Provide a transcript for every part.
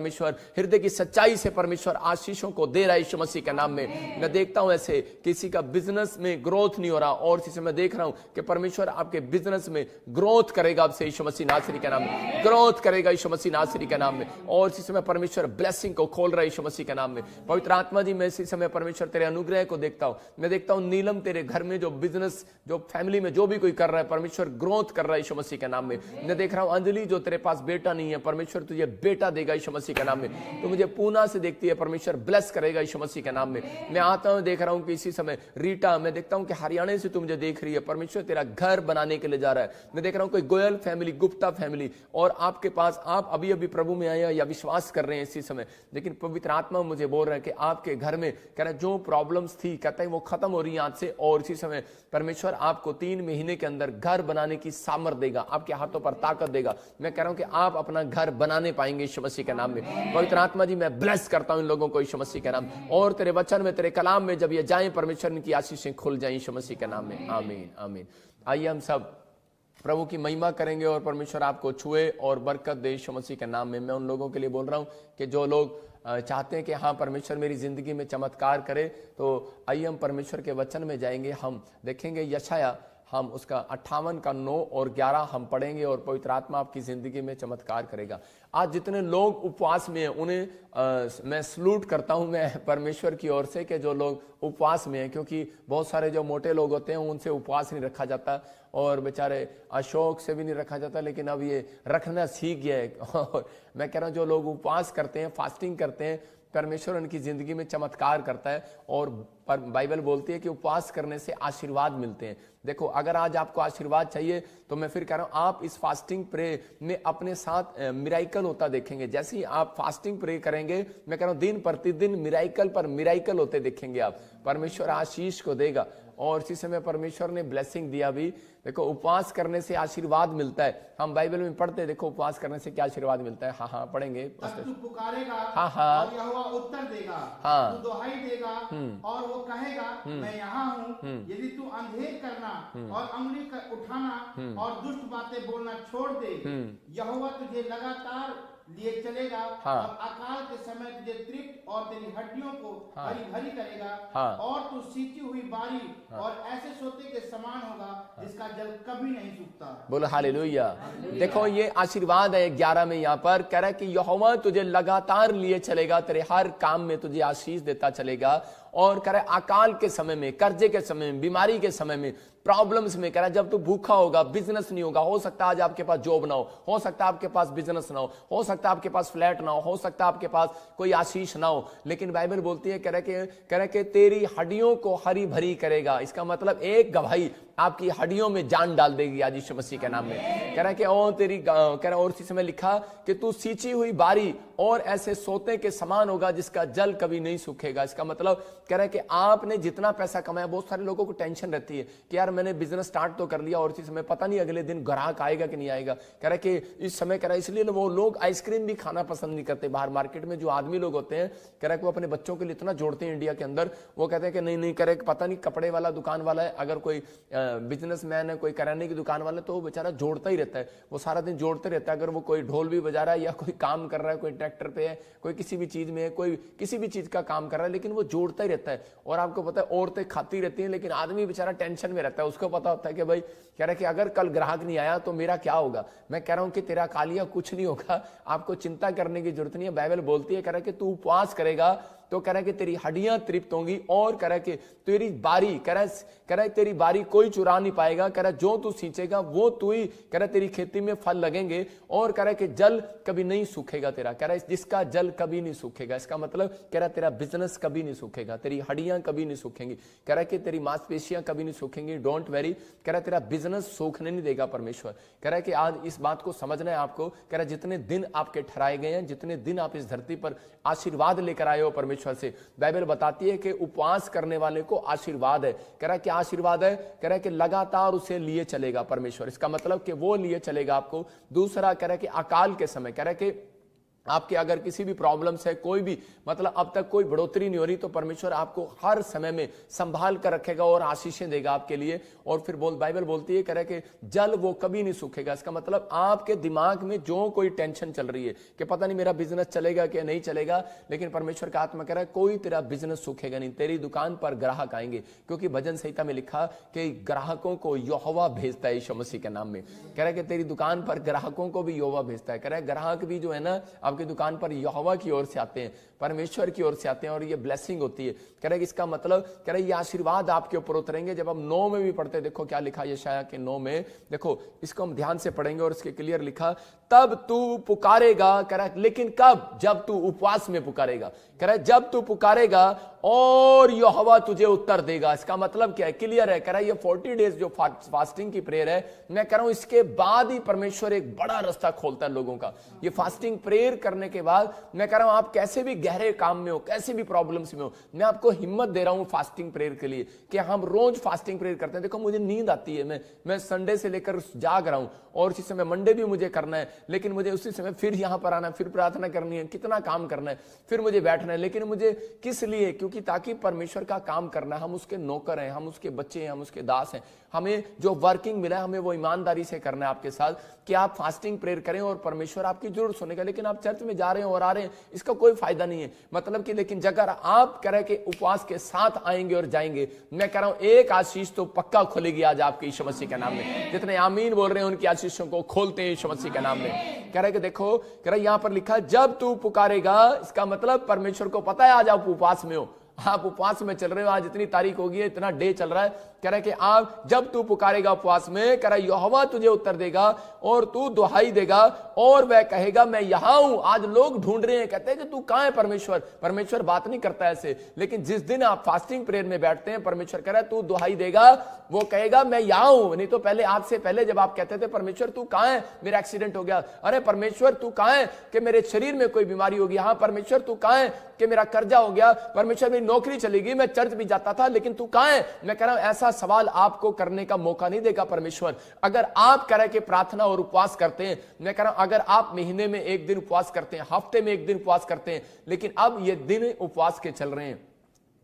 परमेश्वर हृदय की सच्चाई से परमेश्वर आशीषों को दे रहा है यीशु मसीह के नाम में। मैं देखता हूं ऐसे किसी का बिजनेस में ग्रोथ नहीं हो रहा और इसी मैं देख रहा हूं कि परमेश्वर आपके बिजनेस में ग्रोथ करेगा आपसे यीशु मसीह नासरी के नाम में, ग्रोथ करेगा यीशु मसीह नासरी के नाम में। और इसी समय परमेश्वर ब्लेसिंग को खोल रहा है यीशु मसीह के नाम में। पवित्र आत्मा जी मैं इसी समय परमेश्वर तेरे अनुग्रह को देखता हूं। मैं देखता हूं नीलम तेरे घर में जो बिजनेस जो फैमिली में जो भी कोई कर रहा है परमेश्वर ग्रोथ कर रहा है यीशु मसीह के नाम में। मैं देख रहा हूं अंजलि जो तेरे पास बेटा नहीं है परमेश्वर तुझे बेटा देगा यीशु मसीह के नाम में। तो मुझे पूना से देखती है परमेश्वर ब्लेस करेगा यीशु मसीह के नाम में। मैं आता हूं देख रहा हूं कि इसी समय रीटा मैं देखता हूं कि हरियाणा से तू मुझे देख रही है परमेश्वर तेरा घर बनाने के लिए जा रहा है। मैं देख रहा हूं कोई गोयल फैमिली गुप्ता फैमिली और आपके पास आप अभी अभी प्रभु में आए या विश्वास कर रहे हैं इसी समय, लेकिन पवित्र आत्मा मुझे बोल रहा है कि आपके घर में कह रहा जो प्रॉब्लम्स थी कहता है वो खत्म हो रही है आज से। और इसी समय परमेश्वर आपको 3 महीने के अंदर घर बनाने की सामर्थ देगा, आपके हाथों पर ताकत देगा। मैं कह रहा हूं कि आप अपना घर बनाने पाएंगे यीशु मसीह के नाम में। पवित्र आत्मा जी मैं ब्लेस करता हूं इन लोगों को यीशु मसीह के नाम और तेरे वचन में तेरे कलाम में जब ये जाएं परमेश्वर की आशीषें खुल जाएं यीशु मसीह के नाम में। आमीन आमीन। आइए हम सब प्रभु की महिमा करेंगे और परमेश्वर आपको छुए और बरकत दे यीशु मसीह के नाम में। मैं उन लोगों के लिए बोल रहा हूं कि जो लोग चाहते हैं कि हाँ परमेश्वर मेरी जिंदगी में चमत्कार करे, तो आइए हम परमेश्वर के वचन में जाएंगे। हम देखेंगे यशाया, हम उसका 58 का 9 और 11 हम पढ़ेंगे और पवित्र आत्मा आपकी जिंदगी में चमत्कार करेगा। आज जितने लोग उपवास में हैं उन्हें मैं सलूट करता हूं मैं परमेश्वर की ओर से कि जो लोग उपवास में हैं, क्योंकि बहुत सारे जो मोटे लोग होते हैं उनसे उपवास नहीं रखा जाता और बेचारे अशोक से भी नहीं रखा जाता, लेकिन अब ये रखना सीख गया है। और मैं कह रहा हूं जो लोग उपवास करते हैं फास्टिंग करते हैं परमेश्वर उनकी जिंदगी में चमत्कार करता है। और बाइबल बोलती है कि उपवास करने से आशीर्वाद मिलते हैं। देखो अगर आज आपको आशीर्वाद चाहिए तो मैं फिर कह रहा हूं आप इस फास्टिंग प्रे में अपने साथ मिराइकल होता देखेंगे। जैसे ही आप फास्टिंग प्रे करेंगे मैं कह रहा हूं दिन प्रतिदिन मिराइकल पर मिराइकल होते देखेंगे आप। परमेश्वर आशीष को देगा और इसी समय परमेश्वर ने ब्लेसिंग दिया भी। देखो उपवास करने से आशीर्वाद मिलता है, हम बाइबल में पढ़ते हैं। देखो उपवास करने से क्या आशीर्वाद मिलता है। हाँ पढ़ेंगे। तू पुकारेगा हाँ और यहोवा उत्तर देगा। हाँ तू दुहाई देगा और वो कहेगा मैं यहाँ हूँ। यदि तू अंधेर करना और अंगुली उठाना और दुष्ट बातें बोलना छोड़ दे, यहोवा तुझे लगातार लिए चलेगा और अकाल के समय तुझे तृप्त और तेरी हड्डियों को हरी भरी करेगा और तू सींची हुई बारी और ऐसे सोते के समान होगा जिसका जल कभी नहीं सूखता। बोलो हालेलुया। देखो ये आशीर्वाद है 11 में यहाँ पर कह रहा है कि यहोवा तुझे लगातार लिए चलेगा, तेरे हर काम में तुझे आशीष देता चलेगा। और कह रहा है अकाल के समय में, कर्जे के समय में, बीमारी के समय में, प्रॉब्लम्स में, कह रहा है जब तू भूखा होगा, बिजनेस नहीं होगा, हो सकता है आज आपके पास जॉब ना हो सकता है आपके पास बिजनेस ना हो सकता है आपके पास फ्लैट ना हो सकता है आपके पास कोई आशीष ना हो, लेकिन बाइबल बोलती है कह रहा है कि तेरी हड्डियों को हरी भरी करेगा। इसका मतलब एक गवाही आपकी हड्डियों में जान डाल देगी आज यीशु मसीह के नाम में। कह रहा है कि और तेरी कह रहा और इसी समय लिखा कि तू सींची हुई बारी और ऐसे सोते के समान होगा जिसका जल कभी नहीं सूखेगा। इसका मतलब कह रहा है कि आपने जितना पैसा कमाया, बहुत सारे लोगों को टेंशन रहती है कि यार मैंने बिजनेस स्टार्ट तो कर लिया और इसी समय पता नहीं अगले दिन ग्राहक आएगा कि नहीं आएगा। कह रहा है कि इस समय कह रहा है इसलिए वो लोग आइसक्रीम भी खाना पसंद नहीं करते। बाहर मार्केट में जो आदमी लोग होते हैं कह रहा है कि वो अपने बच्चों के लिए इतना जोड़ते हैं इंडिया के अंदर, वो कहते हैं कि नहीं कह रहे पता नहीं कपड़े वाला दुकान वाला है, अगर कोई बिजनेसमैन है, कोई किराने की दुकान वाला है, तो वो बेचारा जोड़ता ही रहता है, वो सारा दिन जोड़ते रहता है। अगर वो कोई ढोल भी बजा रहा है या कोई काम कर रहा है, कोई ट्रैक्टर पे है, कोई किसी भी चीज में है, कोई किसी भी चीज का काम कर रहा है, लेकिन वो जोड़ता ही रहता है। और आपको पता है औरतें खाती रहती हैं लेकिन आदमी बेचारा टेंशन में रहता है। उसको पता होता है कि भाई कह रहा है कि अगर कल ग्राहक नहीं आया तो मेरा क्या होगा। मैं कह रहा हूं कि तेरा कालिया कुछ नहीं होगा, आपको चिंता करने की जरूरत नहीं है। बाइबल बोलती है कह रहा है कि तू उपवास करेगा तो कह रहा है कि तेरी हड्डियां तृप्त होंगी और कह रहा है कि तेरी बारी कह रहा है तेरी बारी कोई चुरा नहीं पाएगा। कह रहा है जो तू सींचेगा वो तू ही, कह रहा है तेरी खेती में फल लगेंगे और कह रहा है कि जल कभी नहीं सूखेगा तेरा। कह रहा है जिसका जल कभी नहीं सूखेगा, इसका मतलब कह रहा है तेरा बिजनेस कभी नहीं सूखेगा, तेरी हड्डियां कभी नहीं सूखेंगी, कह रहा है कि तेरी मांसपेशियां कभी नहीं सूखेंगी। डोंट वेरी, कह रहा है तेरा बिजनेस सूखने नहीं देगा परमेश्वर। कह रहा है कि आज इस बात को समझना है आपको। कह रहा है जितने दिन आपके ठहराए गए हैं, जितने दिन आप इस धरती पर आशीर्वाद लेकर आए हो परमेश्वर से, बाइबल बताती है कि उपवास करने वाले को आशीर्वाद है। कह रहा है कि आशीर्वाद है, कह रहा है कि लगातार उसे लिए चलेगा परमेश्वर। इसका मतलब कि वो लिए चलेगा आपको। दूसरा कह रहा है कि अकाल के समय, कह रहा है कि आपके अगर किसी भी प्रॉब्लम्स है, कोई भी मतलब अब तक कोई बढ़ोतरी नहीं हो रही, तो परमेश्वर आपको हर समय में संभाल कर रखेगा और आशीषें देगा आपके लिए। और फिर बाइबल बोलती है करे कि जल वो कभी नहीं सूखेगा। इसका मतलब आपके दिमाग में जो कोई टेंशन चल रही है कि पता नहीं मेरा बिजनेस चलेगा कि नहीं चलेगा, लेकिन परमेश्वर का आत्मा कह रहा है कोई तेरा बिजनेस सूखेगा नहीं, तेरी दुकान पर ग्राहक आएंगे। क्योंकि भजन संहिता में लिखा कि ग्राहकों को यहोवा भेजता है यीशु मसीह के नाम में। कह रहा है कि तेरी दुकान पर ग्राहकों को भी यहोवा भेजता है। कह रहा है ग्राहक भी जो है ना आपकी दुकान पर यहोवा की ओर से आते हैं, परमेश्वर की ओर से आते हैं, और ये ब्लेसिंग होती है। कह रहे इसका मतलब कह रहे ये आशीर्वाद आपके ऊपर उतरेंगे। जब हम 9 में भी पढ़ते, देखो क्या लिखा यशायाह के 9 में, देखो इसको हम ध्यान से पढ़ेंगे और इसके क्लियर लिखा, तब तू पुकारेगा। कह रहा लेकिन कब? जब तू उपवास में पुकारेगा। कह रहा जब तू पुकारेगा और यहोवा तुझे उत्तर देगा। इसका मतलब क्या है? क्लियर है। कह रहा ये 40 डेज जो फास्टिंग की प्रेयर है, मैं कह रहा हूं इसके बाद ही परमेश्वर एक बड़ा रास्ता खोलता है लोगों का। ये फास्टिंग प्रेयर करने के बाद मैं कह रहा हूं आप कैसे भी गहरे काम में हो, कैसे भी प्रॉब्लम्स में हो, मैं आपको हिम्मत दे रहा हूं फास्टिंग प्रेयर के लिए कि हम रोज फास्टिंग प्रेयर करते हैं। देखो मुझे नींद आती है, मैं संडे से लेकर जाग रहा हूं और उसी समय मंडे भी मुझे करना है, लेकिन मुझे उसी समय फिर यहां पर आना, फिर प्रार्थना करनी है, कितना काम करना है, फिर मुझे बैठना है। लेकिन मुझे किस लिए? क्योंकि ताकि परमेश्वर का काम करना है। हम उसके नौकर हैं, हम उसके बच्चे हैं, हम उसके दास हैं। हमें जो वर्किंग मिला है हमें वो ईमानदारी से करना है आपके साथ कि आप फास्टिंग प्रेयर करें और परमेश्वर आपकी जरूर सुनेगा। लेकिन आप चर्च में जा रहे हैं और आ रहे हैं, इसका कोई फायदा नहीं है। मतलब कि लेकिन अगर आप कह रहे कि उपवास के साथ आएंगे और जाएंगे, मैं कह रहा हूं एक आशीष तो पक्का खुलेगी आज आपके यीशु मसीह के नाम में। जितने आमीन बोल रहे हैं उनकी आशीषों को खोलते हैं यीशु मसीह के नाम में। कह रहे कि देखो, कह रहे यहां पर लिखा जब तू पुकारेगा, इसका मतलब परमेश्वर को पता है आज आप उपवास में हो, आप उपवास में चल रहे हो, आज इतनी तारीख होगी है, इतना डे चल रहा है। कह रहा है कि आप जब तू पुकारेगा उपवास में, कह रहा है यहोवा तुझे उत्तर देगा और तू दुहाई देगा और वह कहेगा मैं यहां हूं। आज लोग ढूंढ रहे हैं, कहते हैं कि तू कहां है परमेश्वर। परमेश्वर बात नहीं करता ऐसे, लेकिन जिस दिन आप फास्टिंग प्रेयर में बैठते हैं, परमेश्वर कह रहा है तू दुहाई देगा, वो कहेगा मैं यहां हूं। नहीं तो पहले, आज से पहले जब आप कहते थे परमेश्वर तू कहां है, मेरा एक्सीडेंट हो गया, अरे परमेश्वर तू कहां है कि मेरे शरीर में कोई बीमारी होगी, हाँ परमेश्वर तू कहां है कि मेरा कर्जा हो गया, परमेश्वर मेरी नौकरी चली गई, मैं चर्च भी जाता था लेकिन तू कहां है। मैं कह रहा हूं ऐसा सवाल आपको करने का मौका नहीं देगा परमेश्वर। अगर आप कह रहे कि प्रार्थना और उपवास करते हैं, मैं कह रहा हूं अगर आप महीने में एक दिन उपवास करते हैं, हफ्ते में एक दिन उपवास करते हैं, लेकिन अब ये दिन उपवास के चल रहे हैं,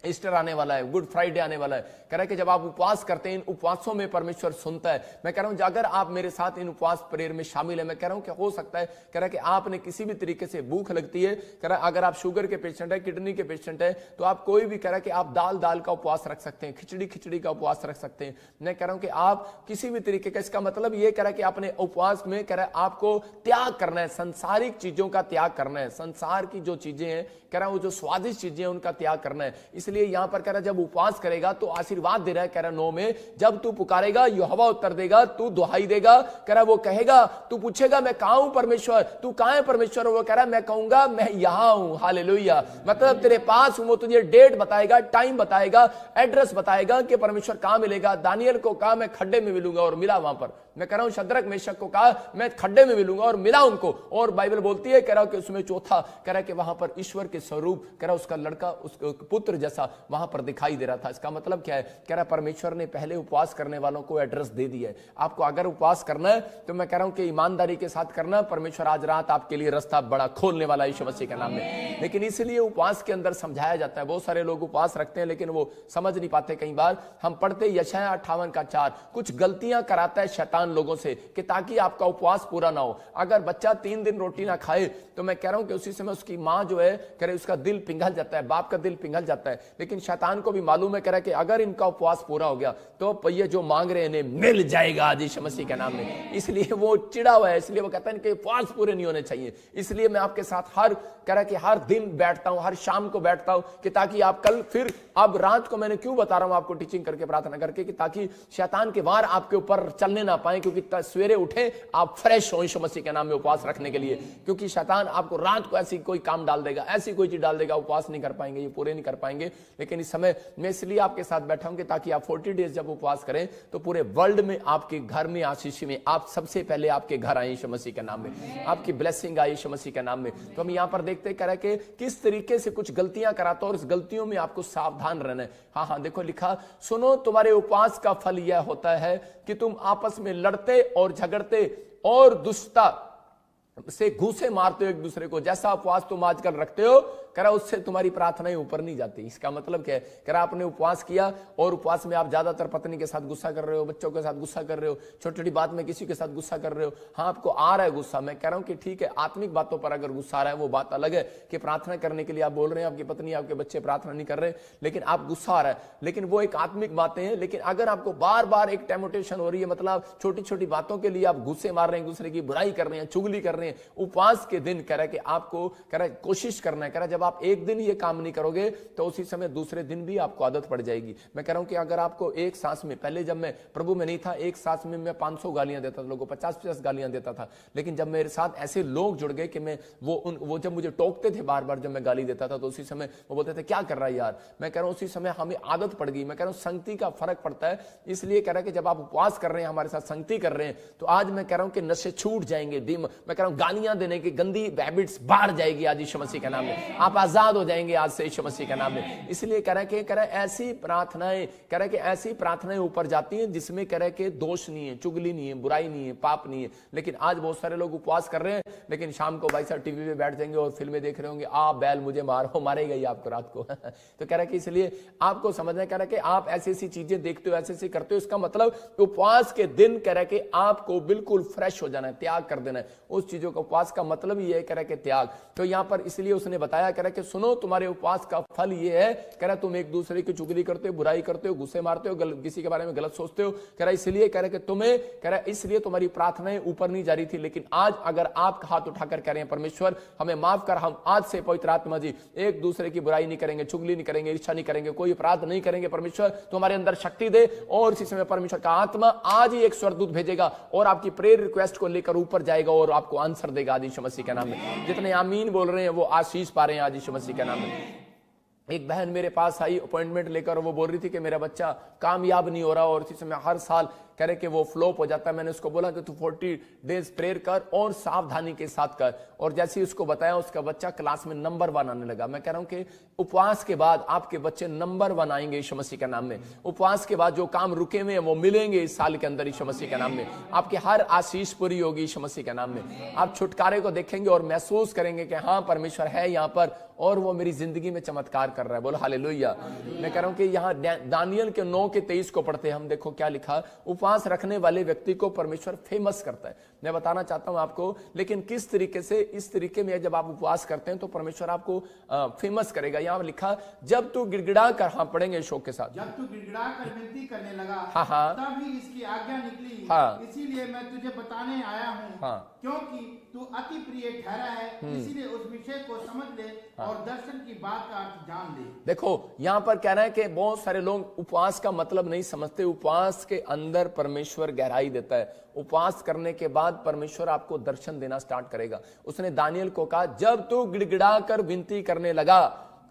ईस्टर आने वाला है, गुड फ्राइडे आने वाला है, कह रहा है कि जब आप उपवास करते हैं, इन उपवासों में परमेश्वर सुनता है। मैं कह रहा हूं अगर आप मेरे साथ इन उपवास प्रेयर में शामिल है, मैं कह रहा हूं कि हो सकता है, कह रहा है कि आपने किसी भी तरीके से भूख लगती है, कह रहा है अगर आप शुगर के पेशेंट है, किडनी के पेशेंट है, तो आप कोई भी, कह रहा है कि आप दाल का उपवास रख सकते हैं, खिचड़ी का उपवास रख सकते हैं। मैं कह रहा हूं कि आप किसी भी तरीके का, इसका मतलब ये कह रहा है कि अपने उपवास में, कह रहा है आपको त्याग करना है, संसारिक चीजों का त्याग करना है, संसार की जो चीजें हैं, कह रहा है वो जो स्वादिष्ट चीजें हैं उनका त्याग करना है। इसलिए यहां पर कह रहा है जब उपवास करेगा तो आशीर्वाद दे रहा है, कह रहा 9 में, जब तू पुकारेगा यहोवा उत्तर देगा, तू दुहाई देगा, कह रहा वो कहेगा, तू पूछेगा मैं कहां हूं परमेश्वर, तू कहां है परमेश्वर, वो कह रहा मैं कहूंगा मैं यहां हूं। हालेलुया। मतलब तेरे पास हूं, वो तुझे डेट बताएगा, टाइम बताएगा, एड्रेस बताएगा कि परमेश्वर कहां मिलेगा। दानियल को कहा मैं खड्डे में मिलूंगा और मिला वहां पर। मैं कह रहा हूं शद्रक मेशक को कहा मैं खड्डे में मिलूंगा और मिला उनको। और बाइबल बोलती है, कह रहा हूं कि उसमें चौथा, कह रहा है कि वहां पर ईश्वर के स्वरूप, कह रहा उसका लड़का, उसका पुत्र जैसा वहां पर दिखाई दे रहा था। इसका मतलब क्या है? कह रहा परमेश्वर ने पहले उपवास करने वालों को एड्रेस दे दिया है। आपको अगर उपवास करना है तो मैं कह रहा हूं कि ईमानदारी के साथ करना। परमेश्वर आज रात आपके लिए रास्ता बड़ा खोलने वाला है यीशु मसीह के नाम में। लेकिन इसलिए उपवास के अंदर समझाया जाता है, बहुत सारे लोग उपवास रखते हैं लेकिन वो समझ नहीं पाते। कई बार हम पढ़ते यशायाह 58:4, कुछ गलतियां कराता है शैतान लोगों से कि ताकि आपका उपवास पूरा ना हो। अगर बच्चा 3 दिन रोटी ना खाए तो मैं कह रहा हूं कि उसी समय उसकी मां जो है, कह रहे उसका दिल पिघल जाता है, बाप का दिल पिघल जाता है। लेकिन शैतान को भी मालूम है, कह रहा है कि अगर इनका उपवास पूरा हो गया तो ये जो मांग रहे हैं इन्हें मिल जाएगा आज यीशु मसीह के नाम में। इसलिए वो चिड़ा हुआ है, इसलिए वो कहता है कि उपवास पूरे नहीं होने चाहिए। इसलिए मैं आपके साथ कह रहा कि हर दिन बैठता हूं, हर शाम को बैठता हूं कि ताकि आप कल फिर, अब रात को मैंने क्यों बता रहा हूं आपको टीचिंग करके, प्रार्थना करके, कि ताकि शैतान के वार आपके ऊपर चलने ना पाए, क्योंकि सवेरे उठे आप फ्रेश हो यीशु मसीह के नाम में उपवास रखने के लिए। क्योंकि शैतान आपको रात को ऐसी कोई काम डाल देगा, ऐसी कोई चीज डाल देगा, उपवास नहीं कर पाएंगे, ये पूरे नहीं कर पाएंगे। लेकिन इस समय मैं इसलिए आपके साथ बैठा हूं कि ताकि आप 40 डेज जब उपवास करें तो पूरे वर्ल्ड में आपके घर में आशीष में आप सबसे पहले आपके घर आए यीशु मसीह के नाम में, आपकी ब्लेसिंग आई यीशु मसीह के नाम में। तो हम यहां पर देखते कह रहे कि किस तरीके से कुछ गलतियां कराता और इस गलतियों में आपको सावधान रहना है। हाँ, देखो लिखा, सुनो तुम्हारे उपवास का फल यह होता है कि तुम आपस में लड़ते और झगड़ते और दुष्टता से घूसे मारते हो एक दूसरे को, जैसा उपवास तुम आजकल रखते हो, कह रहा उससे तुम्हारी प्रार्थनाएं ऊपर नहीं जाती। इसका मतलब क्या है? कह रहा आपने उपवास किया और उपवास में आप ज्यादातर पत्नी के साथ गुस्सा कर रहे हो, बच्चों के साथ गुस्सा कर रहे हो, छोटी छोटी बात में किसी के साथ गुस्सा कर रहे हो। हाँ, आपको आ रहा है गुस्सा, मैं कह रहा हूं कि ठीक है, आत्मिक बातों पर अगर गुस्सा आ रहा है वो बात अलग है कि प्रार्थना करने के लिए आप बोल रहे हैं, आपकी पत्नी आपके बच्चे प्रार्थना नहीं कर रहे, लेकिन आप गुस्सा आ रहा है, लेकिन वो एक आत्मिक बातें हैं। लेकिन अगर आपको बार बार एक टेम्पटेशन हो रही है, मतलब छोटी छोटी बातों के लिए आप गुस्से मार रहे हैं, दूसरे की बुराई कर रहे हैं, चुगली कर रहे हैं, उपवास के दिन कह रहा है कि आपको कह रहा है कोशिश करना है। कह रहा है जब आप एक दिन ये काम नहीं करोगे तो उसी समय दूसरे दिन भी आपको आदत पड़ जाएगी। मैं कह रहा हूं कि अगर आपको एक सांस में, पहले जब मैं प्रभु में नहीं था, एक सांस में मैं 500 गालियां देता था लोगों को, 50-50 गालियां देता था। लेकिन जब मेरे साथ ऐसे लोग जुड़ गए कि मैं वो जब मुझे टोकते थे बार बार जब मैं गाली देता था, तो उसी समय वो बोलते थे क्या कर रहा है यार। मैं कह रहा हूं उसी समय हमें आदत पड़ गई। मैं कह रहा हूं संगति का फर्क पड़ता है। इसलिए कह रहा है कि जब आप उपवास कर रहे हैं, हमारे साथ संगति कर रहे हैं, तो आज मैं कह रहा हूं कि नशे छूट जाएंगे। मैं कह रहा हूं गालियां देने की गंदी हैबिट्स बाहर जाएगी आज यीशु मसीह के नाम में। आप आजाद हो जाएंगे आज से यीशु मसीह के नाम में। इसलिए कह रहा है ऐसी प्रार्थनाएं, कह रहा है कि ऐसी प्रार्थनाएं ऊपर जाती हैं जिसमें कह रहा है कि दोष नहीं है, चुगली नहीं है, बुराई नहीं है, पाप नहीं है। लेकिन आज बहुत सारे लोग उपवास कर रहे हैं, लेकिन शाम को भाई साहब टीवी पे बैठ जाएंगे और फिल्में देख रहे होंगे, आ बैल मुझे मारो, मारेगा ही आपको रात को। तो कह रहा है कि इसलिए आपको समझना है, कह रहा है कि आप ऐसी ऐसी चीजें देखते हो, ऐसे ऐसे करते हो, इसका मतलब उपवास के दिन कह रहा है कि आपको बिल्कुल फ्रेश हो जाना है, त्याग कर देना है उस चीजों का। उपवास का मतलब ये है कह रहा है कि त्याग। तो यहां पर इसलिए उसने बताया, कह रहा है कि सुनो तुम्हारे उपवास का फल ये है, कह रहा है तुम एक दूसरे की चुगली करते हो, बुराई करते हो, गुस्से मारते हो, किसी के बारे में गलत सोचते हो। कह रहा है इसलिए, कह रहा है कि तुम्हें, कह रहा है इसलिए तुम्हारी प्रार्थनाएं ऊपर नहीं जा रही थी। लेकिन आज अगर आप हाथ उठाकर कह रहे हैं परमेश्वर हमें माफ कर, हम आज से पवित्र आत्मा जी एक दूसरे की बुराई नहीं करेंगे, चुगली नहीं करेंगे, इच्छा नहीं करेंगे, कोई अपराध नहीं करेंगे, परमेश्वर तुम्हारे अंदर शक्ति दे। और इसी समय परमेश्वर का आत्मा आज ही एक स्वर्गदूत भेजेगा और आपकी प्रेयर रिक्वेस्ट को लेकर ऊपर जाएगा और आपको आंसर देगा आज यीशु मसीह के नाम में। जितने आमीन बोल रहे हैं वो आशीष पा रहे हैं आज यीशु मसीह के नाम में। एक बहन मेरे पास आई अपॉइंटमेंट लेकर, वो बोल रही थी कि मेरा बच्चा कामयाब नहीं हो रहा और इसी समय हर साल कह रहे कि वो फ्लॉप हो जाता है। मैंने उसको बोला कि तू 40 डेज प्रेयर कर और सावधानी के साथ कर। और जैसे ही उसको बताया, उसका बच्चा क्लास में नंबर 1 आने लगा। मैं कह रहा हूं कि उपवास के बाद आपके बच्चे नंबर 1 आएंगे यीशु मसीह के नाम में। उपवास के बाद जो काम रुके हुए हैं वो मिलेंगे इस साल के अंदर यीशु मसीह के नाम में। आपकी हर आशीष पूरी होगी यीशु मसीह के नाम में। आप छुटकारे को देखेंगे और महसूस करेंगे कि हाँ परमेश्वर है यहाँ पर और वो मेरी जिंदगी में चमत्कार कर रहा है। बोलो हालेलुया। मैं कह रहा हूं कि यहाँ दानियल के 9:23 को पढ़ते हैं हम, देखो क्या लिखा। उपवास रखने वाले व्यक्ति को परमेश्वर फेमस करता है। मैं बताना चाहता हूं आपको, लेकिन किस तरीके से, इस तरीके में जब आप उपवास करते हैं तो परमेश्वर आपको फेमस करेगा। यहाँ लिखा, जब तू गिड़गिड़ा कर, हाँ पढ़ेंगे शोक के साथ, जब तू गिड़गिड़ा कर विनती करने लगा, हाँ तभी इसकी आज्ञा निकली, हाँ, इसीलिए मैं तुझे बताने आया हूँ, हाँ, क्योंकि तू अति प्रिय ठहरा है, इसीलिए उस विषय को समझ ले, हाँ, और दर्शन की बात का अर्थ जान ले। देखो यहाँ पर कह रहा है कि बहुत सारे लोग उपवास का मतलब नहीं समझते। उपवास के अंदर परमेश्वर गहराई देता है। उपवास करने के बाद परमेश्वर आपको दर्शन देना स्टार्ट करेगा। उसने दानियल को कहा, जब तू गिड़गिड़ा कर विनती करने लगा,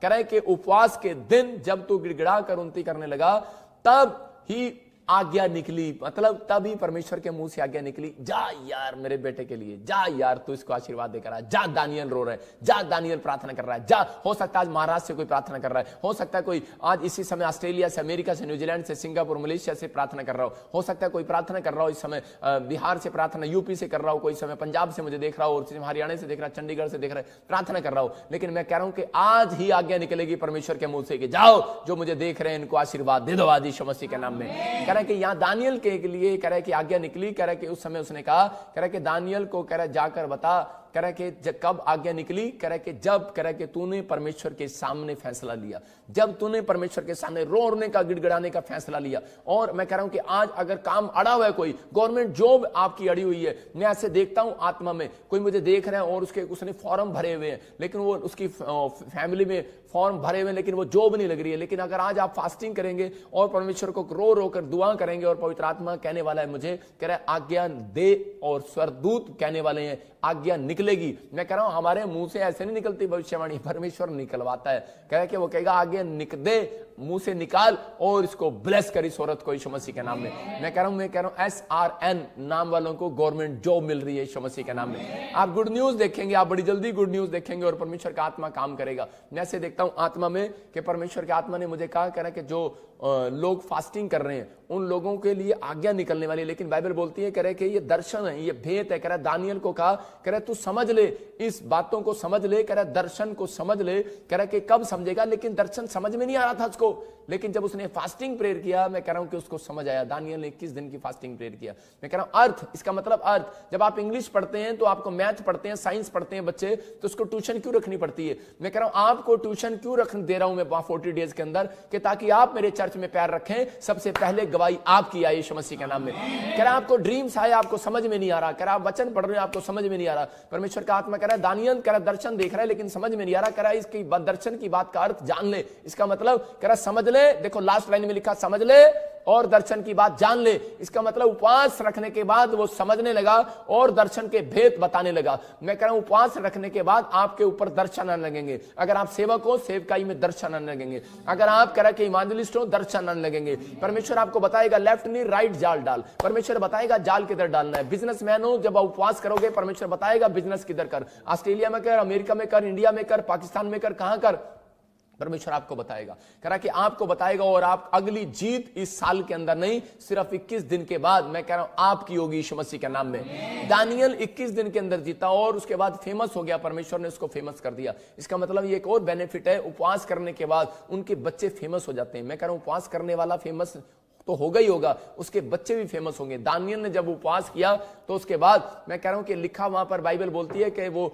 कह रहा है कि उपवास के दिन जब तू गिड़गिड़ा कर विनती करने लगा, तब ही आज्ञा निकली। मतलब तभी परमेश्वर के मुंह से आज्ञा निकली, जा यार मेरे बेटे के लिए, जा यार तू इसको आशीर्वाद देकर आ, जा दानियल रो रहा है, जा दानियल प्रार्थना कर रहा है, जा। हो सकता है आज महाराष्ट्र से कोई प्रार्थना कर रहा है, हो सकता है कोई आज इसी समय ऑस्ट्रेलिया से, अमेरिका से, न्यूजीलैंड से, सिंगापुर, मलेशिया से प्रार्थना कर रहा हो सकता है कोई प्रार्थना कर रहा हो इस समय बिहार से प्रार्थना, यूपी से कर रहा हो, कोई समय पंजाब से मुझे देख रहा हो, और हरियाणा से देख रहा है, चंडीगढ़ से देख रहा है, प्रार्थना कर रहा हो। लेकिन मैं कह रहा हूं कि आज ही आज्ञा निकलेगी परमेश्वर के मुंह से कि जाओ, जो मुझे देख रहे हैं इनको आशीर्वाद दे दो आज यीशु मसीह के नाम में। कह रहा है कि यहाँ दानियल के लिए कह रहा है कि आज्ञा निकली। कह रहा है कि उस समय उसने कहा, कह रहा है कि दानियल को कह रहा है जाकर बता, कह रहा है कि कब आज्ञा निकली, कह रहा है कि जब, कह रहा है कि तूने परमेश्वर के सामने फैसला लिया, जब तूने परमेश्वर के सामने रोने का, गिड़गिड़ाने का फैसला लिया। और मैं कह रहा हूं कि आज अगर काम अड़ा हुआ है, कोई गवर्नमेंट जॉब आपकी अड़ी हुई है, मैं ऐसे देखता हूं आत्मा में, कोई मुझे देख रहा है और उसने फॉर्म भरे हुए हैं, लेकिन वो उसकी फैमिली में फॉर्म भरे हुए, लेकिन वो जॉब नहीं लग रही है। लेकिन अगर आज आप फास्टिंग करेंगे और परमेश्वर को रो रो कर दुआ करेंगे और पवित्र आत्मा कहने वाला है मुझे, कह रहा है आज्ञा दे, और स्वर्गदूत कहने वाले हैं आज्ञा निकलेगी। मैं कह रहा हूं हमारे मुंह से ऐसे नहीं निकलती भविष्यवाणी, परमेश्वर निकलवाता है। कह रहा है कि वो कहेगा आज्ञा दे, मुंह से निकाल और इसको ब्लेस कर इस औरत को यीशु मसीह के नाम में। मैं कह रहा हूं SRN नाम वालों को गवर्नमेंट जॉब मिल रही है यीशु मसीह के नाम में। आप गुड न्यूज देखेंगे, आप बड़ी जल्दी गुड न्यूज देखेंगे और परमेश्वर का आत्मा काम करेगा। मैं ऐसे देखता हूं आत्मा में कि परमेश्वर के आत्मा ने मुझे कहा, कह रहा है कि जो लोग फास्टिंग कर रहे हैं उन लोगों के लिए आज्ञा निकलने वाली है। लेकिन बाइबल बोलती है, कह रहे कि ये दर्शन है, ये भेद है। कह रहा दानियल को कहा, कह रहा तू समझ ले, इस बातों को समझ ले, कह रहा दर्शन को समझ ले। कह रहा कि कब समझेगा, लेकिन दर्शन समझ में नहीं आ रहा था उसको। लेकिन जब उसने फास्टिंग प्रेयर किया, मैं कह रहा हूं कि उसको समझ आया। दानियल ने 21 दिन की फास्टिंग प्रेयर किया। मैं कह रहा हूं अर्थ, इसका मतलब अर्थ। जब आप इंग्लिश पढ़ते हैं तो आपको मैथ पढ़ते हैं, साइंस पढ़ते हैं बच्चे, तो उसको ट्यूशन क्यों रखनी पड़ती है। मैं कह रहा हूं आपको ट्यूशन क्यों रख दे रहा हूं मैं 40 डेज के अंदर, कि ताकि आप मेरे चर्च में पैर रखें, सबसे पहले गवाही आपकी आई यीशु मसीह के नाम में। कह रहा आपको ड्रीम्स आए, आपको समझ में नहीं आ रहा। कह रहा आप वचन पढ़ रहे हैं, आपको समझ में नहीं आ रहा। परमेश्वर का आत्मा कह रहा है दानियल, कह रहा दर्शन देख रहा है लेकिन समझ में नहीं आ रहा। कह रहा इसकी दर्शन की बात का अर्थ जान ले। इसका मतलब कह रहा समझ ले। देखो लास्ट लाइन में लिखा समझ ले और दर्शन की बात जान ले। इसका मतलब उपवास रखने के बाद वो समझने लगा और दर्शन के भेद बताने लगा। मैं कह रहा हूं उपवास रखने के बाद आपके ऊपर दर्शन आने लगेंगे। अगर आप सेवक हो, सेवकाई में दर्शन आने लगेंगे। अगर आप कह रहे कि इवांजलिस्ट हो, दर्शन आने लगेंगे। परमेश्वर आपको बताएगा लेफ्ट नहीं राइट जाल डाल, परमेश्वर बताएगा जाल किधर डालना है। बिजनेसमैन हो, जब आप उपवास करोगे परमेश्वर बताएगा बिजनेस किधर कर, ऑस्ट्रेलिया में कर, अमेरिका में कर, इंडिया में कर, पाकिस्तान में कर, कहां कर, परमेश्वर आपको बताएगा। कह रहा कि आपको बताएगा और आप अगली जीत इस साल के अंदर नहीं, सिर्फ 21 दिन के बाद मैं कह रहा हूं आपकी होगी यीशु मसीह के नाम में। दानियल 21 दिन के अंदर जीता और उसके बाद फेमस हो गया। परमेश्वर ने उसको फेमस कर दिया। इसका मतलब ये एक और बेनिफिट है, उपवास करने के बाद उनके बच्चे फेमस हो जाते हैं। मैं कह रहा हूं उपवास करने वाला फेमस तो होगा ही होगा, उसके बच्चे भी फेमस होंगे। दानियल ने जब उपवास किया तो उसके बाद मैं कह रहा हूं कि लिखा वहां पर बाइबल बोलती है कि वो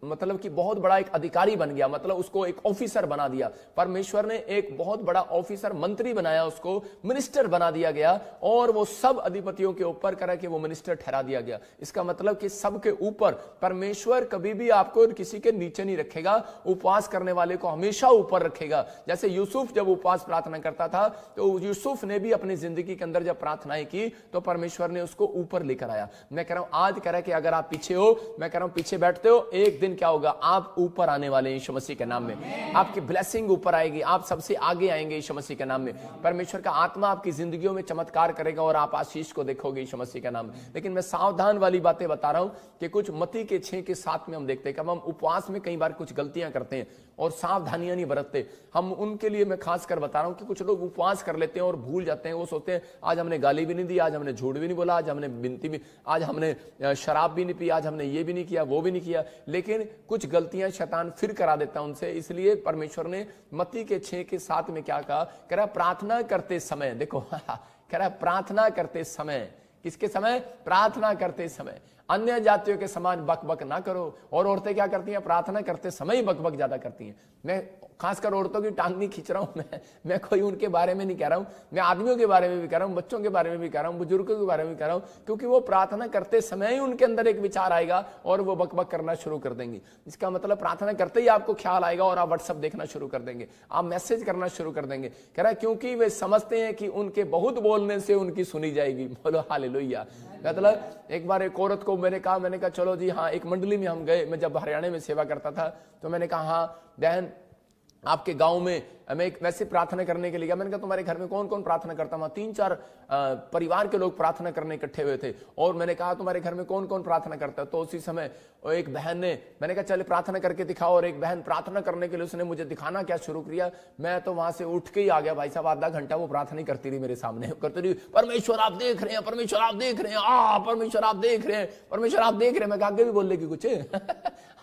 मतलब कि बहुत बड़ा एक अधिकारी बन गया, मतलब उसको एक ऑफिसर बना दिया। परमेश्वर ने एक बहुत बड़ा ऑफिसर, मंत्री बनाया, उसको मिनिस्टर बना दिया गया और वो सब अधिपतियों के ऊपर करा कि वो मिनिस्टर ठहरा दिया गया। इसका मतलब कि सबके ऊपर परमेश्वर कभी भी आपको किसी के नीचे नहीं रखेगा, उपवास करने वाले को हमेशा ऊपर रखेगा। जैसे यूसुफ जब उपवास प्रार्थना करता था तो यूसुफ ने भी अपनी जिंदगी के अंदर जब प्रार्थनाएं की तो परमेश्वर ने उसको ऊपर लेकर आया। मैं कह रहा हूं आज कह रहा है कि अगर आप पीछे हो, मैं कह रहा हूं पीछे बैठते हो, एक दिन क्या होगा, आप ऊपर आने वाले हैं यीशु मसीह के नाम में। आपकी ब्लेसिंग ऊपर आएगी, आप सबसे आगे आएंगे यीशु मसीह के नाम में। परमेश्वर का आत्मा आपकी जिंदगियों में चमत्कार करेगा और आप आशीष को देखोगे यीशु मसीह के नाम में। लेकिन मैं सावधान वाली बातें बता रहा हूं कि कुछ मत्ती के 6 के 7 में हम देखते हैं कि हम उपवास में कई बार कुछ गलतियां करते हैं और सावधानियां नहीं बरतते। हम उनके लिए मैं खास कर बता रहा हूं कि कुछ लोग उपवास कर लेते हैं और भूल जाते हैं। वो सोचते हैं आज हमने गाली भी नहीं दी, आज हमने झूठ भी नहीं बोला, आज हमने बिनती भी, आज हमने शराब भी नहीं पी, आज हमने ये भी नहीं किया, वो भी नहीं किया। लेकिन कुछ गलतियां शैतान फिर करा देता है उनसे। इसलिए परमेश्वर ने मत्ती के 6 के 7 में क्या कहा, कह रहा प्रार्थना करते समय, देखो कह रहा प्रार्थना करते समय, किसके समय, प्रार्थना करते समय अन्य जातियों के समान बकबक ना करो। और औरतें क्या करती हैं, प्रार्थना करते समय ही बकबक ज्यादा करती हैं। मैं खासकर औरतों की टांग नहीं खींच रहा हूं, मैं कोई उनके बारे में नहीं कह रहा हूं, मैं आदमियों के बारे में भी कह रहा हूं, बच्चों के बारे में भी कह रहा हूं, बुजुर्गों के बारे में भी कह रहा हूं। क्योंकि वो प्रार्थना करते समय ही उनके अंदर एक विचार आएगा और वो बकबक करना शुरू कर देंगे। इसका मतलब प्रार्थना करते ही आपको ख्याल आएगा और आप व्हाट्सएप देखना शुरू कर देंगे, आप मैसेज करना शुरू कर देंगे। कह रहा है क्योंकि वे समझते हैं कि उनके बहुत बोलने से उनकी सुनी जाएगी। बोलो हालेलुया। मतलब एक बार एक औरत को मैंने कहा चलो जी हाँ, एक मंडली में हम गए, मैं जब हरियाणा में सेवा करता था तो मैंने कहा हाँ बहन आपके गांव में मैं एक वैसे प्रार्थना करने के लिए गया। मैंने कहा तुम्हारे घर में कौन कौन प्रार्थना करता? वहां 3-4 परिवार के लोग प्रार्थना करने इकट्ठे हुए थे और मैंने कहा तुम्हारे घर में कौन कौन प्रार्थना करता है? तो उसी समय एक बहन ने, मैंने कहा चले प्रार्थना करके दिखाओ, और एक बहन प्रार्थना करने के लिए उसने मुझे दिखाना क्या शुरू किया। मैं तो वहां से उठ के ही आ गया भाई साहब, आधा घंटा वो प्रार्थना ही करती रही मेरे सामने, करती रही परमेश्वर आप देख रहे हैं, परमेश्वर आप देख रहे हैं, परमेश्वर आप देख रहे हैं, परमेश्वर आप देख रहे हैं। मैं आगे भी बोल लेगी कुछ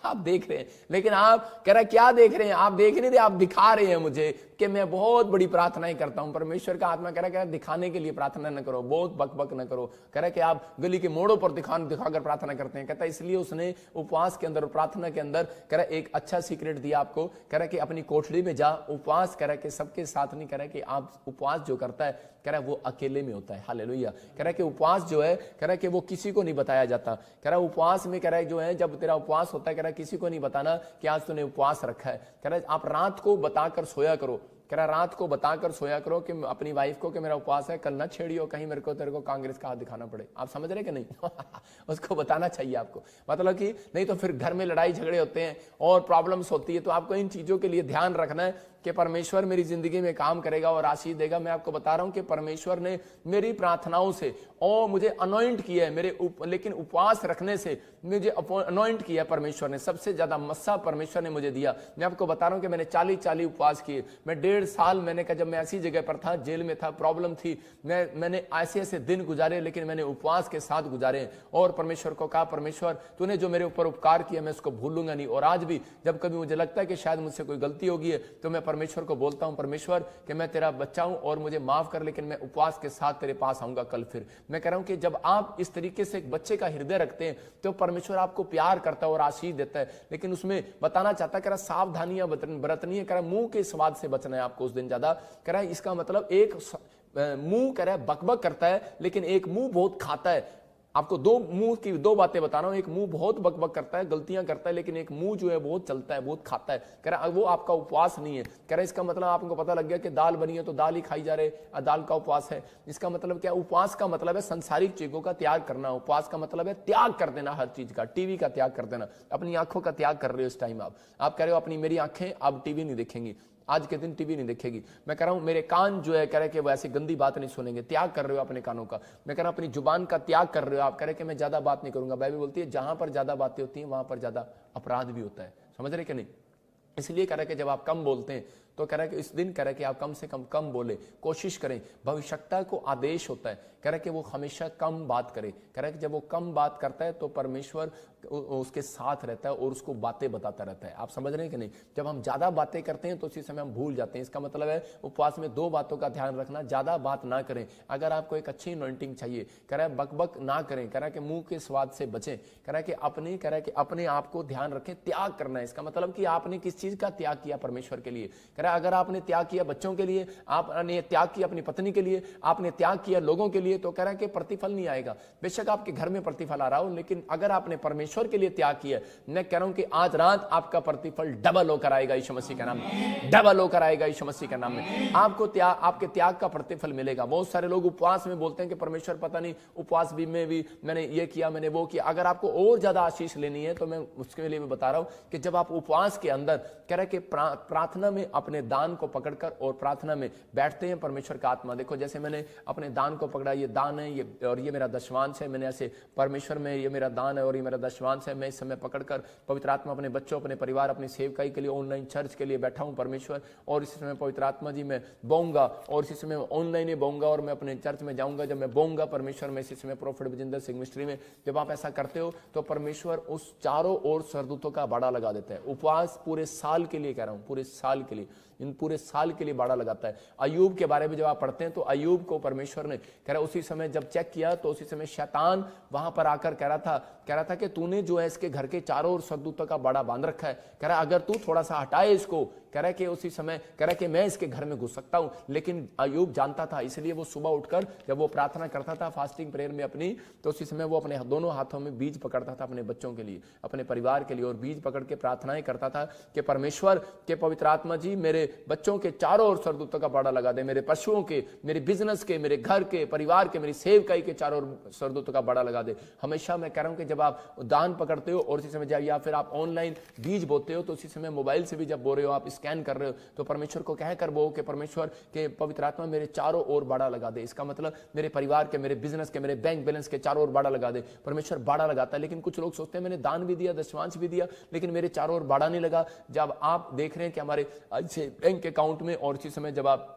आप देख रहे हैं, लेकिन आप कह रहे क्या देख रहे हैं, आप देख नहीं रहे, आप दिखा रहे हैं मुझे कि मैं बहुत बड़ी प्रार्थनाएं करता हूं। परमेश्वर का आत्मा कह रहा है दिखाने के लिए प्रार्थना न करो, बहुत बकबक न करो। कह रहा है कि आप गली के मोड़ों पर दिखाकर प्रार्थना करते हैं। कहता है इसलिए उसने उपवास के अंदर, प्रार्थना के अंदर कह रहा है एक अच्छा सीक्रेट दिया आपको। कह रहा है कि अपनी कोठरी में जा उपवास, कह रहा है कि सबके साथ नहीं, कह रहा है कि आप उपवास जो करता है कह रहा है वो अकेले में होता है। हालेलुया। कह रहा है कि उपवास जो है, कह रहा है कि वो किसी को नहीं बताया जाता। कह रहा है उपवास में, कह रहा है जो है जब तेरा उपवास होता है, कह रहा है किसी को नहीं बताना कि आज तूने उपवास रखा है। कह रहा है आप रात को बताकर सोया करो। कह रहा रात को बताकर सोया करो कि अपनी वाइफ को कि मेरा उपवास है, कल ना छेड़ियो कहीं मेरे को तेरे को कांग्रेस का हाथ दिखाना पड़े। आप समझ रहे कि नहीं उसको बताना चाहिए आपको, मतलब कि नहीं तो फिर घर में लड़ाई झगड़े होते हैं और प्रॉब्लम्स होती है। तो आपको इन चीजों के लिए ध्यान रखना है कि परमेश्वर मेरी जिंदगी में काम करेगा और आशीष देगा। मैं आपको बता रहा हूं कि परमेश्वर ने मेरी प्रार्थनाओं से और मुझे अनॉइंट किया है, लेकिन उपवास रखने से मुझे अनॉइंट किया परमेश्वर ने। सबसे ज्यादा मस्सा परमेश्वर ने मुझे दिया। मैं आपको बता रहा हूं कि मैंने 40 उपवास किए। मैं 1.5 साल मैंने कहा, जब मैं ऐसी जगह पर था, जेल में था, प्रॉब्लम थी, मैंने ऐसे दिन गुजारे, लेकिन मैंने उपवास के साथ गुजारे और परमेश्वर को कहा, परमेश्वर तूने जो मेरे ऊपर उपकार किया मैं उसको भूलूंगा नहीं। और आज भी जब कभी मुझे लगता है कि शायद मुझसे कोई गलती होगी है, तो मैं परमेश्वर को बोलता हूं, परमेश्वर कि मैं तेरा बच्चा हूं और मुझे माफ कर, लेकिन मैं उपवास के साथ तेरे पास आऊंगा कल फिर। मैं कह रहा हूं कि जब आप इस तरीके से एक बच्चे का हृदय रखते हैं तो परमेश्वर आपको प्यार करता है और आशीष देता है। लेकिन उसमें बताना चाहता है, कह रहा सावधानियां बरतनी है, कह रहा मुंह के स्वाद से बचना है आपको उस दिन ज्यादा। कह रहा इसका मतलब एक मुंह कह रहा है बकबक करता है, लेकिन एक मुंह बहुत खाता है। आपको मुंह की दो बातें बता रहा हूं। एक मुंह बहुत बकबक करता है, गलतियां करता है, लेकिन एक मुंह जो है बहुत चलता है, बहुत खाता है। कह रहा वो आपका उपवास नहीं है। कह रहा इसका मतलब आपको पता लग गया कि दाल बनी है तो दाल ही खाई जा रहे, दाल का उपवास है। इसका मतलब क्या? उपवास का मतलब है संसारिक चीजों का त्याग करना। उपवास का मतलब है त्याग कर देना हर चीज का। टीवी का त्याग कर देना, अपनी आंखों का त्याग कर रहे हो इस टाइम। आप कह रहे हो अपनी मेरी आंखें अब टीवी नहीं देखेंगी, आज के दिन टीवी नहीं देखेगी। मैं कह रहा हूं मेरे कान जो है कह रहे कि वो ऐसी गंदी बात नहीं सुनेंगे। त्याग कर रहे हो अपने कानों का। मैं कह रहा हूं अपनी जुबान का त्याग कर रहे हो। आप कह रहे कि मैं ज्यादा बात नहीं करूंगा। बाइबल बोलती है जहां पर ज्यादा बातें होती हैं वहां पर ज्यादा अपराध भी होता है। समझ रहे कि नहीं? इसलिए कह रहे कि जब आप कम बोलते हैं तो कह रहा है कि इस दिन कह रहा है कि आप कम से कम बोले, कोशिश करें। भविष्यता को आदेश होता है, कह रहा है कि वो हमेशा कम बात करे। कह रहा है कि जब वो कम बात करता है तो परमेश्वर उसके साथ रहता है और उसको बातें बताता रहता है। आप समझ रहे हैं कि नहीं? जब हम ज्यादा बातें करते हैं तो उसी समय हम भूल जाते हैं। इसका मतलब है उपवास में 2 बातों का ध्यान रखना, ज्यादा बात ना करें। अगर आपको एक अच्छी अनॉइंटिंग चाहिए, कह रहा है बकबक ना करें। कह रहा है कि मुंह के स्वाद से बचें। कह रहा है कि अपने आप को ध्यान रखें, त्याग करना है। इसका मतलब कि आपने किस चीज का त्याग किया परमेश्वर के लिए। कह रहा है अगर आपने त्याग किया बच्चों के लिए, आपने त्याग किया अपनी पत्नी के लिए, आपने त्याग किया लोगों के लिए, तो कह रहा है कि प्रतिफल नहीं आएगा। बेशक आपके घर में प्रतिफल आ रहा हो, लेकिन अगर आपने परमेश्वर के लिए त्याग किया, मैं कह रहा हूं कि आज रात आपका प्रतिफल डबल होकर आएगा यीशु मसीह के नाम में। डबल होकर आएगा यीशु मसीह के नाम में। आपको आपके त्याग का प्रतिफल मिलेगा। बहुत सारे लोग उपवास में बोलते हैं कि परमेश्वर पता नहीं उपवास भी में भी मैंने ये किया, मैंने वो किया। अगर आपको और ज्यादा आशीष लेनी है तो मैं उसके लिए बता रहा हूं कि जब आप उपवास के अंदर कह रहे कि प्रार्थना में अपने दान को पकड़कर और प्रार्थना में बैठते हैं, परमेश्वर का आत्मा देखो, जैसे मैंने अपने दान को पकड़ा, ये दान है, ये और ये मेरा दशवांश है। मैंने ऐसे परमेश्वर में ये मेरा दान है और ये मेरा दशवांश है। मैं इस समय पकड़कर पवित्र आत्मा अपने बच्चों, अपने परिवार, अपनी सेवकाई के लिए, ऑनलाइन चर्च के लिए बैठा हूं परमेश्वर। और इसी समय पवित्र आत्मा जी मैं बोऊंगा और इसी समय ऑनलाइन ही बोऊंगा और मैं अपने चर्च में जाऊंगा। जब मैं बोऊंगा परमेश्वर में इसी समय प्रोफेट विजेंद्र सिंह मिस्ट्री में जब आप ऐसा करते हो तो परमेश्वर उस चारों ओर सरदूतों का बाड़ा लगा देता है। उपवास पूरे साल के लिए कह रहा हूं, पूरे साल के लिए, इन पूरे साल के लिए बाड़ा लगाता है। अय्यूब के बारे में जब आप पढ़ते हैं तो अय्यूब को परमेश्वर ने कह रहा उसी समय जब चेक किया तो उसी समय शैतान वहां पर आकर कह रहा था कि तूने जो है इसके घर के चारों ओर सरदूतों का बाड़ा बांध रखा है। कह रहा अगर तू थोड़ा सा हटाए इसको, कह रहा कि उसी समय कह रहा कि मैं इसके घर में घुस सकता हूं। लेकिन अय्यूब जानता था, इसलिए वो सुबह उठकर जब वो प्रार्थना करता था फास्टिंग प्रेयर में अपनी, तो उसी समय वो अपने दोनों हाथों में बीज पकड़ता था अपने बच्चों के लिए, अपने परिवार के लिए, और बीज पकड़ के प्रार्थनाएं करता था कि परमेश्वर के पवित्र आत्मा जी मेरे बच्चों के चारों ओर सरदूतों का बाड़ा लगा दे, मेरे पशुओं के, मेरे बिजनेस के, मेरे घर के, परिवार के, मेरी सेवकाई के चारों ओर सरदूतों का बाड़ा लगा दे। हमेशा मैं कह रहा हूं कि जब आप दान पकड़ते हो और उसी समय या फिर आप ऑनलाइन बीज बोते हो तो उसी समय मोबाइल से भी जब बो रहे हो, आप स्कैन कर रहे हो, तो परमेश्वर को कह कर बो कि परमेश्वर के पवित्र आत्मा मेरे चारों ओर बाड़ा लगा दे। इसका मतलब मेरे परिवार के, मेरे बिजनेस के, मेरे बैंक बैलेंस के चारों ओर बाड़ा लगा दे। परमेश्वर बाड़ा लगाता है। लेकिन कुछ लोग सोचते हैं मैंने दान भी दिया, दशवांश भी दिया, लेकिन मेरे चारों ओर बाड़ा नहीं लगा। जब आप देख रहे हैं कि हमारे बैंक अकाउंट में और इसी समय जब आप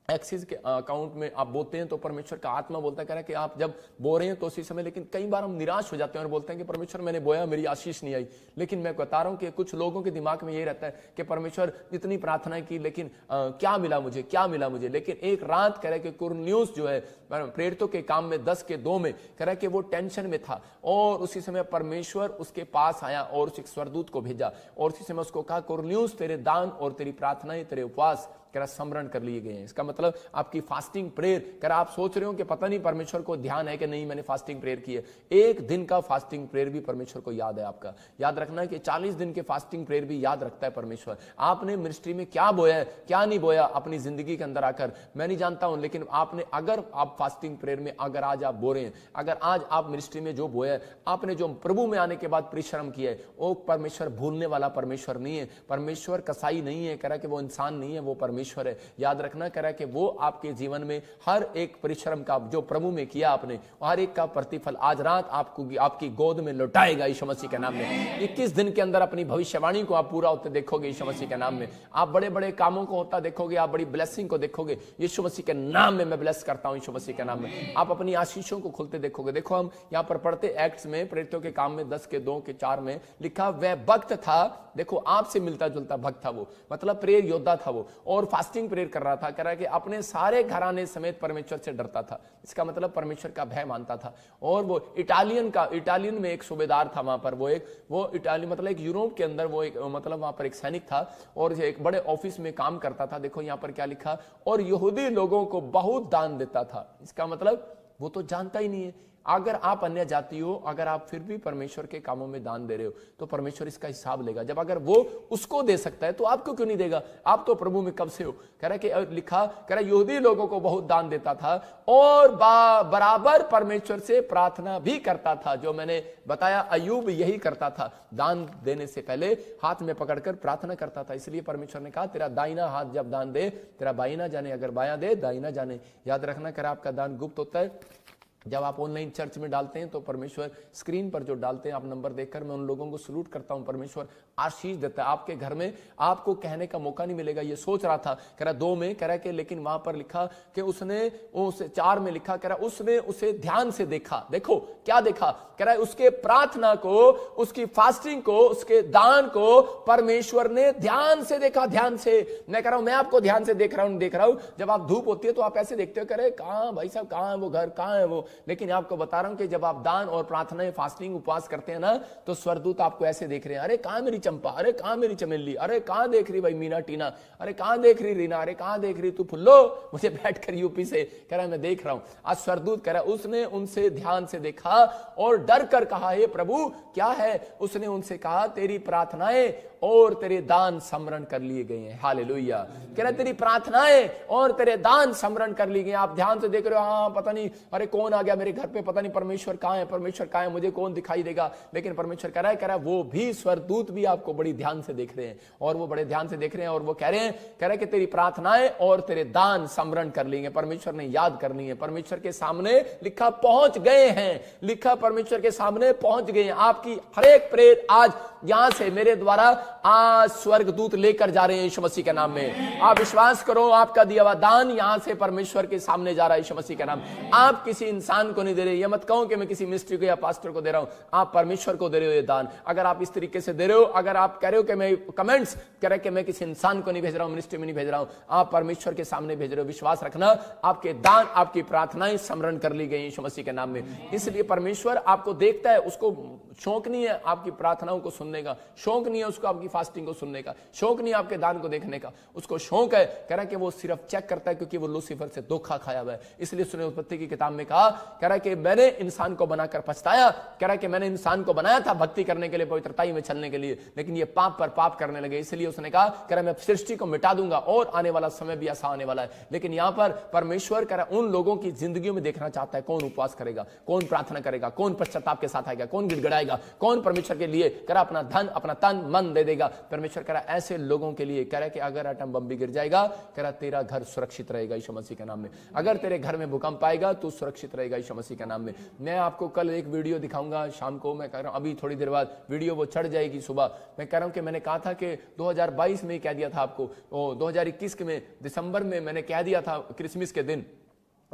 एक्सिस के अकाउंट में आप बोलते हैं तो परमेश्वर का आत्मा बोलता है, कह रहा है कि आप जब बो रहे हैं तो उसी समय, लेकिन कई बार हम निराश हो जाते हैं और बोलते हैं कि परमेश्वर मैंने बोया, मेरी आशीष नहीं आई। लेकिन मैं बता रहा हूं कि कुछ लोगों के दिमाग में यही रहता है कि परमेश्वर इतनी प्रार्थनाएं की लेकिन क्या मिला मुझे, क्या मिला मुझे। लेकिन एक रात कह रहा है कि कुरन्यूस जो है प्रेरितों के काम में 10:2 में कह रहा है कि वो टेंशन में था और उसी समय परमेश्वर उसके पास आया और उस स्वरदूत को भेजा और उसी समय उसको कहा कुरन्यूस तेरे दान और तेरी प्रार्थनाएं, तेरे उपवास कह रहा स्मरण कर लिए गए हैं। इसका मतलब आपकी फास्टिंग प्रेयर, कह रहा आप सोच रहे हो कि पता नहीं परमेश्वर को ध्यान है कि नहीं मैंने फास्टिंग प्रेयर की है, एक दिन का फास्टिंग प्रेयर भी परमेश्वर को याद है आपका। याद रखना कि 40 दिन के फास्टिंग प्रेयर भी याद रखता है परमेश्वर। आपने मिनिस्ट्री में क्या बोया है, क्या नहीं बोया अपनी जिंदगी के अंदर आकर, मैं नहीं जानता हूं, लेकिन आपने, अगर आप फास्टिंग प्रेयर में अगर आज आप बो रहे हैं, अगर आज आप मिनिस्ट्री में जो बोया है, आपने जो प्रभु में आने के बाद परिश्रम किया है, वो परमेश्वर भूलने वाला परमेश्वर नहीं है। परमेश्वर कसाई नहीं है, कह रहा कि वो इंसान नहीं है, वो परमेश्वर है। याद रखना कह रहा कि वो आपके जीवन में हर एक परिश्रम का जो प्रभु में किया आपने, हर एक का प्रतिफल आज रात आपको आपकी गोद में लौटाएगा यीशु मसीह के नाम में। 21 दिन के अंदर अपनी भविष्यवाणी को आप पूरा होते देखोगे यीशु मसीह के नाम में। आप बड़े बड़े कामों को होता देखोगे, आप बड़ी ब्लेसिंग को देखोगे यीशु मसीह के नाम में। मैं ब्लेस करता हूं यीशु मसीह के नाम में। आप अपनी आशीषों को खुलते देखोगे। देखो हम यहां पर पढ़ते एक्ट्स में, प्रेरितों के काम में 10 के 2 के 4 में लिखा, वह भक्त था, देखो आपसे मिलता जुलता भक्त था वो, मतलब प्रेयर योद्धा था वो, और फास्टिंग प्रेयर कर रहा था। कह रहा है कि अपने सारे घराने समेत परमेश्वर से डरता था। इसका मतलब परमेश्वर का भय मानता था। और वो इटालियन में एक सूबेदार था वहां पर, वो इटाली मतलब एक यूरोप के अंदर वो एक मतलब वहां पर एक सैनिक था और एक बड़े ऑफिस में काम करता था। देखो यहां पर क्या लिखा, और यहूदी लोगों को बहुत दान देता था। इसका मतलब वो तो जानता ही नहीं है। अगर आप अन्य जाति हो, अगर आप फिर भी परमेश्वर के कामों में दान दे रहे हो, तो परमेश्वर इसका हिसाब लेगा। जब अगर वो उसको दे सकता है तो आपको क्यों नहीं देगा? आप तो प्रभु में कब से हो। कह रहा कि लिखा, कह रहा यहूदी लोगों को बहुत दान देता था और बराबर परमेश्वर से प्रार्थना भी करता था। जो मैंने बताया अय्यूब यही करता था, दान देने से पहले हाथ में पकड़कर प्रार्थना करता था। इसलिए परमेश्वर ने कहा, तेरा दाहिना हाथ जब दान दे, तेरा बाईं ना जाने, अगर बायां दे दाईं ना जाने। याद रखना, कह रहा आपका दान गुप्त होता है। जब आप ऑनलाइन चर्च में डालते हैं तो परमेश्वर स्क्रीन पर जो डालते हैं आप नंबर देखकर, मैं उन लोगों को सलूट करता हूं। परमेश्वर आशीष देता है। आपके घर में आपको कहने का मौका नहीं मिलेगा। ये सोच रहा था, कह रहा 2 में, कह रहा कि लेकिन वहां पर लिखा कि उसने उसे 4 में लिखा, कह रहा उसने उसे ध्यान से देखा। देखो क्या देखा, कह रहा है उसके प्रार्थना को, उसकी फास्टिंग को, उसके दान को परमेश्वर ने ध्यान से देखा। ध्यान से, मैं कह रहा हूं, मैं आपको ध्यान से देख रहा हूं। जब आप धूप होती है तो आप ऐसे देखते हो, कह रहे कहां भाई साहब, कहां है वो घर, कहां है वो। लेकिन आपको बता रहा हूं कि जब आप दान और प्रार्थना, फास्टिंग, उपवास करते हैं ना, तो स्वर्गदूत आपको ऐसे देख रहे हैं, अरे कहां मेरी चंपा, अरे कहां मेरी चमेली, अरे कहां देख रही भाई मीना टीना, अरे कहां देख रही रीना, अरे कहां देख रही तू फुल्लो, मुझे बैठकर यूपी से। कह रहा है मैं देख रहा हूं। आज स्वर्गदूत कह रहा है उसने उनसे ध्यान से देखा और डर कर कहा, हे प्रभु क्या है? उसने उनसे कहा, तेरी प्रार्थनाएं और तेरे दान स्मरण कर लिए गए हैं। हालेलुया। कह रहा तेरी प्रार्थनाएं और तेरे दान स्मरण कर लिए गए। आप ध्यान से देख रहे हो, हाँ पता नहीं, अरे कौन आ गया मेरे घर पे, पता नहीं परमेश्वर कहां है, परमेश्वर कहां है, मुझे कौन दिखाई देगा। लेकिन परमेश्वर कह रहा है वो भी स्वर्गदूत भी आपको बड़ी ध्यान से देख रहे हैं, और वो बड़े ध्यान से देख रहे हैं, और वो कह रहे हैं कि तेरी प्रार्थनाएं और तेरे दान स्मरण कर लेंगे। परमेश्वर ने याद करनी है। परमेश्वर के सामने लिखा पहुंच गए हैं, लिखा परमेश्वर के सामने पहुंच गए हैं। आपकी हर एक प्रेयर आज यहां से मेरे द्वारा आज स्वर्गदूत लेकर जा रहे हैं यीशु मसीह के नाम में। आप विश्वास करो, आपका दिया हुआ दान यहां से परमेश्वर के सामने जा रहा है यीशु मसीह के नाम। आप किसी इंसान को नहीं दे रहे। ये मत कहो कि मैं किसी मिस्ट्री को या पास्टर को दे रहा हूं, आप परमेश्वर को दे रहे हो ये दान। अगर आप इस तरीके से दे रहे हो, अगर आप कह रहे हो कि मैं कमेंट्स कह रहे कि मैं किसी इंसान को नहीं भेज रहा हूं, मिनिस्ट्री में नहीं भेज रहा हूं, आप परमेश्वर के सामने भेज रहे हो। विश्वास रखना, आपके दान, आपकी प्रार्थनाएं स्मरण कर ली गई यीशु मसीह के नाम में। इसलिए परमेश्वर आपको देखता है, उसको शौक नहीं है आपकी प्रार्थनाओं को सुनने का, शौक नहीं है उसको आपकी फास्टिंग को सुनने का, शौक नहीं है आपके दान को देखने का, उसको शौक है कह रहा है कि वो सिर्फ चेक करता है, क्योंकि वो लूसीफर से धोखा खाया हुआ है। इसलिए उसने उत्पत्ति की किताब में कहा, कह रहा है कि मैंने इंसान को बनाकर पछताया, कह रहा है कि मैंने इंसान को बनाया था भक्ति करने के लिए, पवित्रताई में चलने के लिए, लेकिन ये पाप पर पाप करने लगे। इसलिए उसने कहा, कह रहा है मैं सृष्टि को मिटा दूंगा और आने वाला समय भी ऐसा आने वाला है। लेकिन यहां पर परमेश्वर कह रहा है उन लोगों की जिंदगियों में देखना चाहता है, कौन उपवास करेगा, कौन प्रार्थना करेगा, कौन पश्चाताप के साथ आएगा, कौन गिड़गिड़ाएगा, कौन परमेश्वर के लिए कह रहा अपना धन, अपना तन मन दे देगा। परमेश्वर कह रहा ऐसे लोगों के लिए कह रहा है कि अगर एटम बम भी गिर जाएगा, कह रहा तेरा घर सुरक्षित रहेगा यीशु मसीह के नाम में। अगर तेरे घर में भूकंप आएगा तो सुरक्षित रहेगा यीशु मसीह के नाम में। मैं आपको कल एक वीडियो दिखाऊंगा शाम को, मैं कह रहा हूं अभी थोड़ी देर बाद वीडियो वो चढ़ जाएगी सुबह। मैं कह रहा हूं कि मैंने कहा था कि 2022 में कह दिया था आपको, 2021 में दिसंबर में मैंने कह दिया था क्रिसमस के दिन,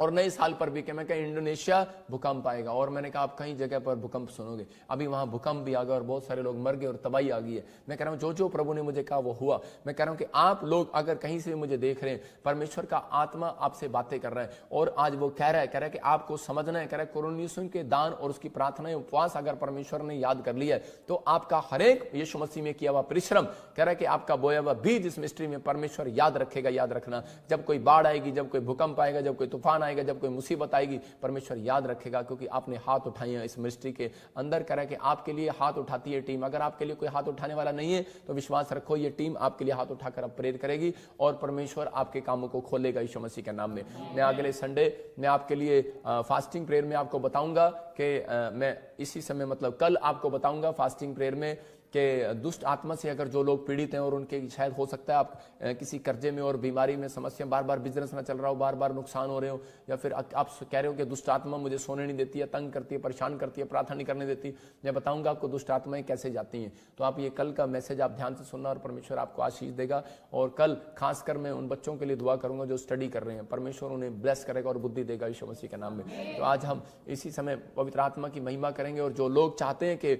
और नए साल पर भी मैं कहा इंडोनेशिया भूकंप आएगा, और मैंने कहा आप कई जगह पर भूकंप सुनोगे, अभी वहां भूकंप भी आ गया और बहुत सारे लोग मर गए और तबाही आ गई है। मैं कह रहा हूं जो प्रभु ने मुझे कहा वो हुआ। मैं कह रहा हूं कि आप लोग अगर कहीं से भी मुझे देख रहे हैं, परमेश्वर का आत्मा आपसे बातें कर रहा है, और आज वो कह रहा है कि आपको समझना है, कह रहा है कुरनेलियुस के दान और उसकी प्रार्थनाएं उपवास अगर परमेश्वर ने याद कर लिया है तो आपका हर एक यीशु मसीह में किया हुआ परिश्रम, कह रहा है कि आपका बोया हुआ बीज इस मिस्ट्री में परमेश्वर याद रखेगा। याद रखना, जब कोई बाढ़ आएगी, जब कोई भूकंप आएगा, जब कोई तूफान आएगा, जब कोई मुसीबत आएगी, परमेश्वर याद रखेगा, क्योंकि आपने हाथ उठाए हैं इस मिनिस्ट्री के अंदर। कह रहा है कि आपके लिए हाथ उठाती है टीम। अगर आपके लिए कोई हाथ उठाने वाला नहीं है तो विश्वास रखो, ये टीम आपके लिए हाथ उठाकर अब प्रेरित करेगी और परमेश्वर आपके कामों को खोलेगा यीशु मसीह के नाम में। मैं अगले संडे मैं आपके लिए फास्टिंग प्रेयर में आपको बताऊंगा कि मैं इसी समय मतलब कल आपको बताऊंगा फास्टिंग प्रेयर में कि दुष्ट आत्मा से अगर जो लोग पीड़ित हैं और उनके शायद हो सकता है आप किसी कर्जे में और बीमारी में समस्या, बार बार बिजनेस में चल रहा हो, बार बार नुकसान हो रहे हो, या फिर आप कह रहे हो कि दुष्ट आत्मा मुझे सोने नहीं देती है, तंग करती है, परेशान करती है, प्रार्थना नहीं करने देती। मैं बताऊंगा आपको दुष्ट आत्माएं कैसे जाती हैं। तो आप ये कल का मैसेज आप ध्यान से सुनना और परमेश्वर आपको आशीष देगा। और कल खासकर मैं उन बच्चों के लिए दुआ करूंगा जो स्टडी कर रहे हैं, परमेश्वर उन्हें ब्लेस करेगा और बुद्धि देगा यीशु मसीह के नाम में। तो आज हम इसी समय पवित्र आत्मा की महिमा करेंगे, और जो लोग चाहते हैं कि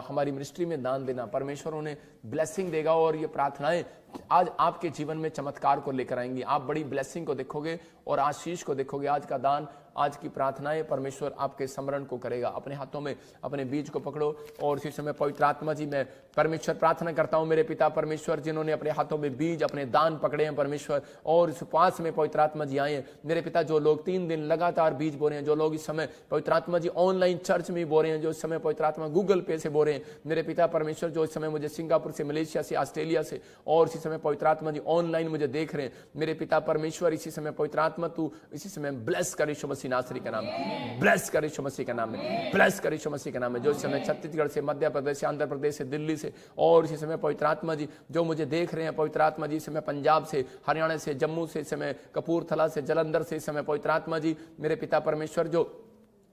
हमारी मिनिस्ट्री में दान देना, परमेश्वर उन्हें ब्लेसिंग देगा और ये प्रार्थनाएं आज आपके जीवन में चमत्कार को लेकर आएंगी। आप बड़ी ब्लेसिंग को देखोगे और आशीष को देखोगे। आज का दान, आज की प्रार्थनाएं परमेश्वर आपके स्मरण को करेगा। अपने हाथों में अपने बीज को पकड़ो और इसी समय पवित्र आत्मा जी मैं परमेश्वर प्रार्थना करता हूं मेरे पिता परमेश्वर, जिन्होंने अपने हाथों में बीज अपने दान पकड़े हैं परमेश्वर, और इस उपवास में पवित्र आत्मा जी आए मेरे पिता। जो लोग 3 दिन लगातार बीज बो रहे हैं, जो लोग इस समय पवित्र आत्मा जी ऑनलाइन चर्च में बो रहे हैं, जो इस समय पवित्र आत्मा गूगल पे से बो रहे हैं मेरे पिता परमेश्वर, जो इस समय मुझे सिंगापुर से, मलेशिया से, ऑस्ट्रेलिया से और इसी समय पवित्र आत्मा जी ऑनलाइन मुझे देख रहे हैं मेरे पिता परमेश्वर, इसी समय पवित्र आत्मा तू इसी समय ब्लेस कर यीशु मसीह नासरी के नाम में, ब्लेस कर यीशु मसीह के नाम में, ब्लेस कर यीशु मसीह के नाम में। जो इस समय छत्तीसगढ़ से, मध्य प्रदेश से, आंध्र प्रदेश से, दिल्ली से और इसी समय पवित्र आत्मा जी जो मुझे देख रहे हैं पवित्र आत्मा जी, इस समय पंजाब से, हरियाणा से, जम्मू से, इस समय कपूरथला से, जलंधर से, इस समय पवित्र आत्मा जी मेरे पिता परमेश्वर, जो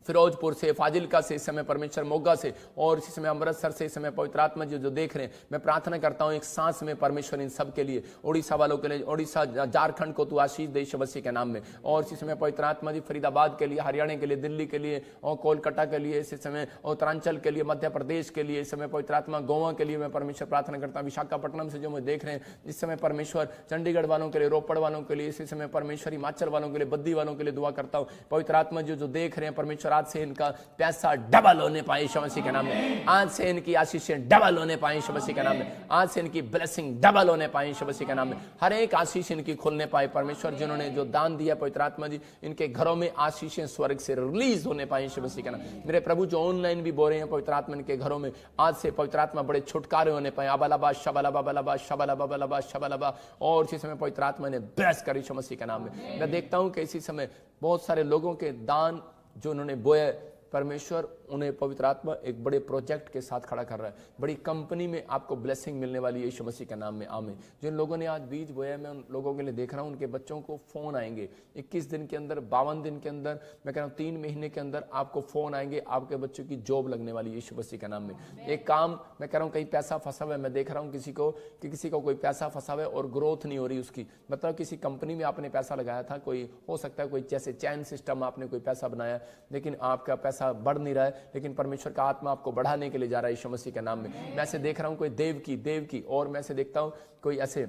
फिरोजपुर से, फाजिलका से, इस समय परमेश्वर मोगा से और इसी समय अमृतसर से, इस समय पवित्र आत्मा जी जो देख रहे हैं, मैं प्रार्थना करता हूं एक सांस में परमेश्वर इन सब के लिए, उड़ीसा वालों के लिए, उड़ीसा झारखंड को तू आशीष दे यीशु मसीह के नाम में। और इसी समय पवित्र आत्मा जी फरीदाबाद के लिए, हरियाणा के लिए, दिल्ली के लिए और कोलकाता के लिए, इसी समय उत्तरांचल के लिए, मध्य प्रदेश के लिए, इस समय पवित्र आत्मा गोवा के लिए मैं परमेश्वर प्रार्थना करता हूँ। विशाखापट्टनम से जो मुझे देख रहे हैं इस समय परमेश्वर, चंडीगढ़ वालों के लिए, रोपड़ वालों के लिए, इसी समय परमेश्वर हिमाचल वालों के लिए, बद्दी वालों के लिए दुआ करता हूँ। पवित्र आत्मा जो देख रहे हैं परमेश्वर, आज से इनका पैसा डबल होने पाए यीशु मसीह के नाम में, आज से इनकी आशीषें डबल होने पाए यीशु मसीह के नाम में, आज से इनकी ब्लेसिंग डबल होने पाए यीशु मसीह के नाम में, हर एक आशीष इनकी खुलने पाए परमेश्वर। जिन्होंने जो दान दिया पवित्र आत्मा जी, इनके घरों में आशीषें स्वर्ग से रिलीज होने पाए यीशु मसीह के नाम। मेरे प्रभु जो ऑनलाइन भी बोल रहे हैं पवित्र आत्मा, इनके घरों में आज से पवित्र आत्मा बड़े छुटकारे होने पाए। अबलाबा शबलाबा बलाबा शबलाबा बलाबा शबलाबा, और इसी समय पवित्र आत्मा ने ब्लेस कर यीशु मसीह के नाम में। मैं देखता हूं कि इसी समय बहुत सारे लोगों के दान जो उन्होंने बोए परमेश्वर उन्हें पवित्र आत्मा एक बड़े प्रोजेक्ट के साथ खड़ा कर रहा है। बड़ी कंपनी में आपको ब्लेसिंग मिलने वाली है यीशु मसीह के नाम में, आमीन। जिन लोगों ने आज बीज बोया, मैं उन लोगों के लिए देख रहा हूं, उनके बच्चों को फोन आएंगे 21 दिन के अंदर, 52 दिन के अंदर, मैं कह रहा हूं 3 महीने के अंदर आपको फोन आएंगे, आपके बच्चों की जॉब लगने वाली है यीशु मसीह के नाम में। एक काम मैं कह रहा हूं, कहीं पैसा फंसा हुआ है, मैं देख रहा हूं किसी को कि किसी को कोई पैसा फंसा हुआ है और ग्रोथ नहीं हो रही उसकी, मतलब किसी कंपनी में आपने पैसा लगाया था, कोई हो सकता है कोई जैसे चैन सिस्टम आपने कोई पैसा बनाया, लेकिन आपका पैसा बढ़ नहीं रहा है, लेकिन परमेश्वर का आत्मा आपको बढ़ाने के लिए जा रहा है यीशु मसीह के नाम में। मैं ऐसे देख रहा हूं कोई देव की, और मैं ऐसे देखता हूं कोई ऐसे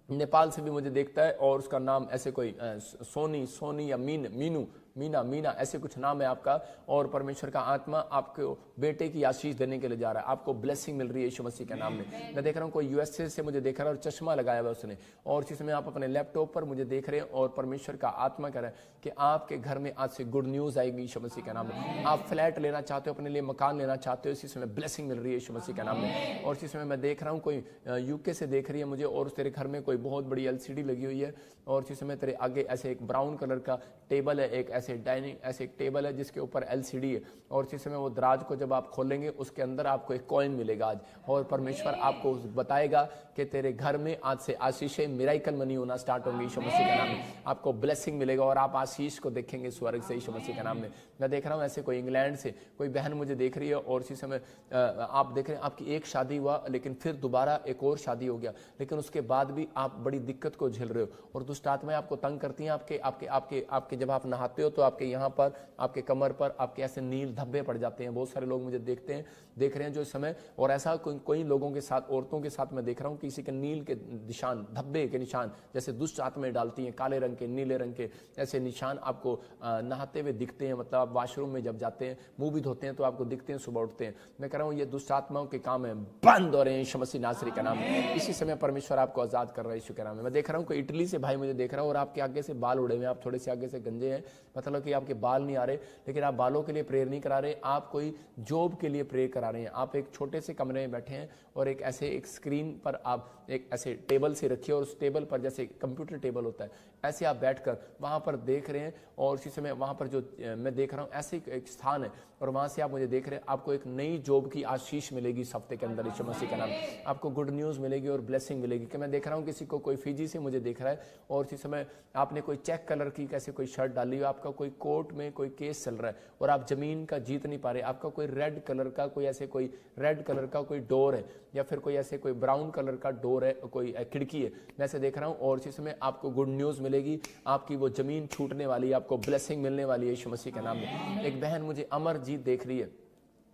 नेपाल से भी मुझे देखता है और उसका नाम ऐसे कोई सोनी या मीना ऐसे कुछ नाम है आपका, और परमेश्वर का आत्मा आपको बेटे की आशीष देने के लिए जा रहा है, आपको ब्लेसिंग मिल रही है यीशु मसीह के नाम में। मैं देख रहा हूँ कोई यूएसए से मुझे देख रहा है और चश्मा लगाया हुआ उसने, और इसी समय आप अपने लैपटॉप पर मुझे देख रहे हैं और परमेश्वर का आत्मा कह रहा है कि आपके घर में आज से गुड न्यूज आएगी यीशु मसीह के नाम में। आप फ्लैट लेना चाहते हो, अपने लिए मकान लेना चाहते हो, इसी समय ब्लेसिंग मिल रही है यीशु मसीह के नाम में। और इसी समय मैं देख रहा हूँ कोई यूके से देख रही है मुझे, और तेरे घर में कोई बहुत बड़ी LCD लगी हुई है, और इसी समय तेरे आगे ऐसे एक ब्राउन कलर का टेबल है, एक ऐसे डाइनिंग ऐसे एक टेबल है जिसके ऊपर LCD है, और इसी समय वो दराज को जब आप खोलेंगे उसके अंदर आपको एक कॉइन मिलेगा आज, और परमेश्वर आपको बताएगा कि तेरे घर में आज से आशीषें मिराइकल मनी होना स्टार्ट होंगी यीशु मसीह के नाम में। आपको ब्लेसिंग मिलेगा और आप आशीष को देखेंगे स्वर्ग से यीशु मसीह के नाम में। मैं देख रहा हूँ ऐसे कोई इंग्लैंड से कोई बहन मुझे देख रही है, और इसी समय आप देख रहे हैं आपकी एक शादी हुआ लेकिन फिर दोबारा एक और शादी हो गया, लेकिन उसके बाद भी आप बड़ी दिक्कत को झेल रहे हो और दुष्ट आत्माएं आपको तंग करती हैं। आपके आपके आपके आपके जब आप नहाते हो तो आपके यहाँ पर, आपके कमर पर आपके ऐसे नील धब्बे पड़ जाते हैं। बहुत सारे लोग मुझे देख रहे हैं जो इस समय, और ऐसा कोई लोगों के साथ, औरतों के साथ मैं देख रहा हूँ किसी के नील के निशान, धब्बे के निशान जैसे दुष्ट आत्माएं डालती हैं, काले रंग के, नीले रंग के ऐसे निशान आपको नहाते हुए दिखते हैं। मतलब आप वॉशरूम में जब जाते हैं, मुंह भी धोते हैं तो आपको दिखते हैं, सुबह उठते हैं। मैं कह रहा हूँ ये दुष्ट आत्माओं के काम है, बंद हो रहे हैं यीशु मसीह नासरी का नाम। इसी समय परमेश्वर आपको आजाद कर रहा है यीशु के नाम में। मैं देख रहा हूँ कोई इटली से भाई मुझे देख रहा हूँ और आपके आगे से बाल उड़े हुए हैं, आप थोड़े से आगे से गंजे हैं, मतलब कि आपके बाल नहीं आ रहे, लेकिन आप बालों के लिए प्रेयर नहीं करा रहे, आप कोई जॉब के लिए प्रेयर करा रहे हैं। आप एक छोटे से कमरे में बैठे हैं और एक ऐसे एक स्क्रीन पर आप एक ऐसे टेबल से रखिए, और उस टेबल पर जैसे कंप्यूटर टेबल होता है ऐसे आप बैठकर वहां पर देख रहे हैं, और उसी समय वहां पर जो मैं देख रहा हूं ऐसे एक स्थान है और वहां से आप मुझे देख रहे हैं। आपको एक नई जॉब की आशीष मिलेगी इस हफ्ते के अंदर यीशु मसीह का नाम। आपको गुड न्यूज मिलेगी और ब्लेसिंग मिलेगी। कि मैं देख रहा हूं किसी को कोई फिजी से मुझे देख रहा है और इसी समय आपने कोई चेक कलर की कैसे कोई शर्ट डाली हो, आपका कोई कोर्ट में कोई केस चल रहा है और आप जमीन का जीत नहीं पा रहे। आपका कोई रेड कलर का कोई ऐसे कोई रेड कलर का कोई डोर है या फिर कोई ऐसे कोई ब्राउन कलर का डोर है, कोई खिड़की है, मैं ऐसे देख रहा हूं। और इसी समय आपको गुड न्यूज मिलेगी, आपकी वो जमीन छूटने वाली है, आपको ब्लेसिंग मिलने वाली है यीशु मसीह के नाम में। एक बहन मुझे अमरजीत देख रही है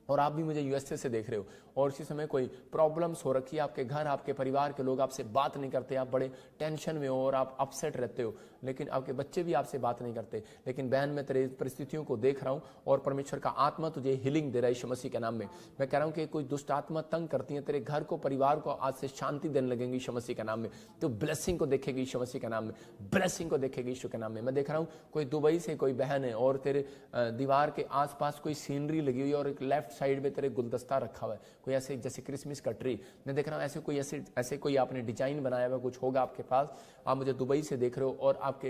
और आप भी मुझे यूएसए से देख रहे हो, और इसी समय कोई प्रॉब्लम्स हो रखी है आपके घर, आपके परिवार के लोग आपसे बात नहीं करते, आप बड़े टेंशन में हो और आप अपसेट रहते हो, लेकिन आपके बच्चे भी आपसे बात नहीं करते। लेकिन बहन मैं तेरे परिस्थितियों को देख रहा हूं और परमेश्वर का आत्मा तुझे हीलिंग दे रहा है यीशु मसीह के नाम में। मैं कह रहा हूं कि कोई दुष्ट आत्मा तंग करती है तेरे घर को, परिवार को, आज से शांति देने लगेंगी यीशु मसीह के नाम में। तो ब्लेसिंग को देखेगी यीशु मसीह के नाम में, ब्लेसिंग को देखेगी यीशु के नाम में। मैं देख रहा हूं कोई दुबई से कोई बहन है और तेरे दीवार के आसपास कोई सीनरी लगी हुई है और एक लेफ्ट साइड में तेरे गुलदस्ता रखा हुआ है, कोई ऐसे जैसे क्रिसमस का ट्री। मैं देख रहा हूँ ऐसे कोई आपने डिजाइन बनाया हुआ कुछ होगा आपके पास। आप मुझे दुबई से देख रहे हो और आप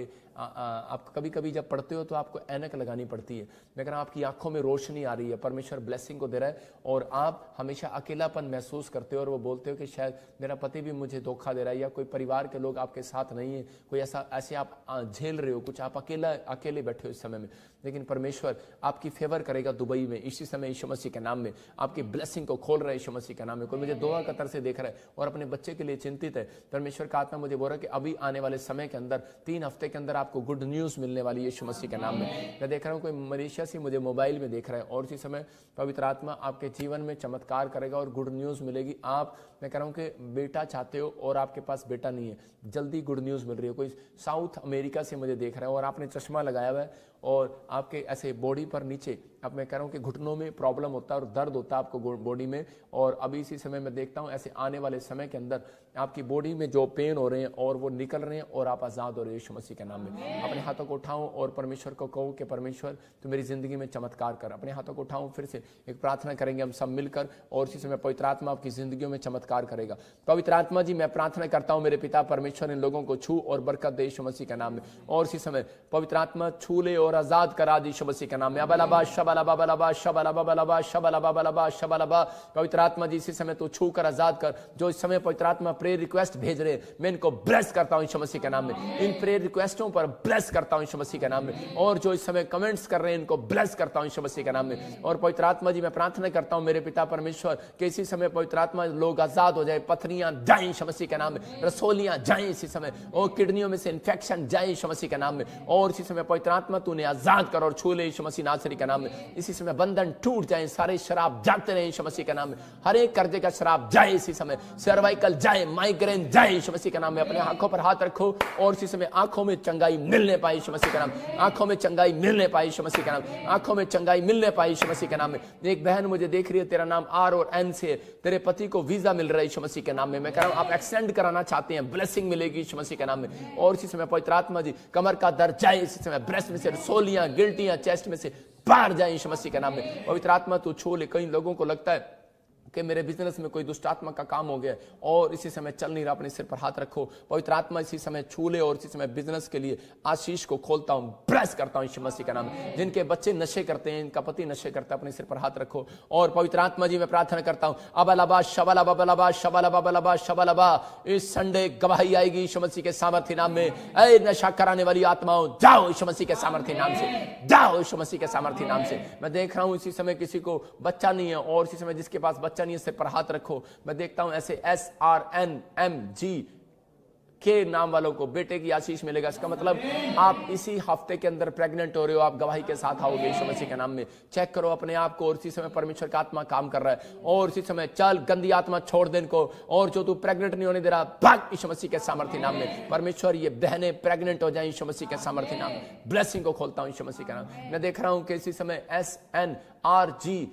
कभी कभी जब पढ़ते हो तो आपको ऐनक लगानी पड़ती है। मैं कह रहा हूँ आपकी आंखों में रोशनी आ रही है, परमेश्वर ब्लेसिंग को दे रहा है, और आप हमेशा अकेलापन महसूस करते हो और वो बोलते हो कि शायद मेरा पति भी मुझे धोखा दे रहा है या कोई परिवार के लोग आपके साथ नहीं है, कोई ऐसे आप झेल रहे हो, कुछ आप अकेले बैठे हो इस समय में। लेकिन परमेश्वर आपकी फेवर करेगा दुबई में इसी समय यीशु मसीह के नाम में, आपकी ब्लेसिंग को खोल रहा है यीशु मसीह के नाम में। कोई मुझे दुआ कतर से देख रहा है और अपने बच्चे के लिए चिंतित है, परमेश्वर का आत्मा मुझे बोल रहा है कि अभी आने वाले समय के अंदर 3 हफ्ते के अंदर आपको गुड न्यूज मिलने वाली है यीशु मसीह के नाम में। मैं देख रहा हूँ कोई मलेशिया से मुझे मोबाइल में देख रहा है और इसी समय पवित्र आत्मा आपके जीवन में चमत्कार करेगा और गुड न्यूज मिलेगी। आप, मैं कह रहा हूँ कि बेटा चाहते हो और आपके पास बेटा नहीं है, जल्दी गुड न्यूज मिल रही है। कोई साउथ अमेरिका से मुझे देख रहा है और आपने चश्मा लगाया हुआ है और आपके ऐसे बॉडी पर नीचे, अब मैं कह रहा हूँ कि घुटनों में प्रॉब्लम होता है और दर्द होता है आपको बॉडी में, और अभी इसी समय मैं देखता हूँ ऐसे आने वाले समय के अंदर आपकी बॉडी में जो पेन हो रहे हैं और वो निकल रहे हैं और आप आजाद हो रहे हैं यीशु मसीह के नाम में। अपने हाथों को उठाऊं और परमेश्वर को कहो कि परमेश्वर तू मेरी जिंदगी में चमत्कार कर। अपने हाथों को उठाऊं, फिर से एक प्रार्थना करेंगे हम सब मिलकर, और इसी समय पवित्र आत्मा आपकी जिंदगियों में चमत्कार करेगा। पवित्र आत्मा जी मैं प्रार्थना करता हूँ मेरे पिता परमेश्वर इन लोगों को छू और बरकत दे यीशु मसीह के नाम में, और इसी समय पवित्र आत्मा छू ले और आजाद करा दे यीशु मसीह के नाम में। अबलबा शबलबा बलबा शबलबा बलबा शबलबा बलबा शबलबा। पवित्र आत्मा जी इसी समय तू छू कर आजाद कर। जो इस समय पवित्र आत्मा प्रेयर रिक्वेस्ट भेज रहे हैं मैं इनको ब्लेस करता हूं यीशु मसीह के नाम में, इन प्रेयर रिक्वेस्टों पर ब्लेस करता हूं यीशु मसीह के नाम में, और जो इस समय कमेंट्स कर रहे हैं इनको ब्लेस करता हूं यीशु मसीह के नाम में। और पवित्र आत्मा जी मैं प्रार्थना करता हूं मेरे पिता परमेश्वर कि इसी समय पवित्र आत्मा लोग आजाद हो जाए, पथरियां जाएं यीशु मसीह के नाम में, रसोलियां जाएं इसी समय, और किडनियों में से इन्फेक्शन जाए यीशु मसीह के नाम में, और इसी समय पवित्र आत्मा तूने आजाद कर और छू ले यीशु मसीह नासरी के नाम में। इसी समय बंधन टूट जाए, सारे शराब जाते रहे यीशु मसीह के नाम में, हर एक कर्जे का शराब जाए इसी समय, सर्वाइकल जाए, माइग्रेन जाए यीशु मसीह के नाम में। अपने आंखों पर हाथ रखो और इसी समय आंखों में चंगाई मिलने पाए यीशु मसीह के नाम, आंखों में चंगाई मिलने पाए यीशु मसीह के नाम, आंखों में चंगाई मिलने पाए यीशु मसीह के नाम में। एक बहन मुझे देख रही है, तेरा नाम R और N से, तेरे पति को वीजा मिल रहा है यीशु मसीह के नाम में। मैं कह रहा हूं आप एक्सटेंड कराना चाहते हैं, ब्लेसिंग मिलेगी यीशु मसीह के नाम में। और इसी समय पवित्र आत्मा जी कमर का दर्द जाए इसी समय, ब्रेस्ट में से, सोलियां, गिल्टियां, चेस्ट में से बाहर जाए यीशु मसीह के नाम में। पवित्र आत्मा तू छू ले। कई लोगों को लगता है कि मेरे बिजनेस में कोई दुष्ट आत्मा का काम हो गया और इसी समय चल नहीं रहा, अपने सिर पर हाथ रखो। पवित्र आत्मा इसी समय छू ले और इसी समय बिजनेस के लिए आशीष को खोलता हूं, ब्लेस करता हूं यीशु मसीह का नाम। जिनके बच्चे नशे करते हैं, इनका पति नशे करता है, अपने सिर पर हाथ रखो। और पवित्र आत्मा जी मैं प्रार्थना करता हूं, अबलबा शबलबा बलबा शबलबा बलबा शबलबा, इस संडे गवाही आएगी यीशु मसीह के सामर्थ्य नाम में। ऐ नशा कराने वाली आत्माओं जाओ यीशु मसीह के सामर्थ्य नाम से, जाओ यीशु मसीह के सामर्थ्य नाम से। मैं देख रहा हूं इसी समय किसी को बच्चा नहीं है और इसी समय जिसके पास बच्चा नहीं है सिर पर हाथ रखो। मैं देखता हूं ऐसे SRNMG के नाम वालों को बेटे की आशीष मिलेगा। इसका मतलब आप इसी हफ्ते के अंदर प्रेग्नेंट हो रहे हो, आप गवाही के साथ आओगे यीशु मसीह के नाम में। चेक करो अपने आप को और इसी समय परमेश्वर का आत्मा काम कर रहा है। और इसी समय चल गंदी आत्मा छोड़ दे इनको, और जो तू प्रेग्नेंट नहीं होने दे रहा भाग यीशु मसीह के सामर्थ्य नाम में। परमेश्वर ये बहनें प्रेग्नेंट हो जाए यीशु मसीह के सामर्थ्य नाम में। ब्लेसिंग को खोलता हूं यीशु मसीह का नाम। मैं देख रहा हूं कि इसी समय SNRGY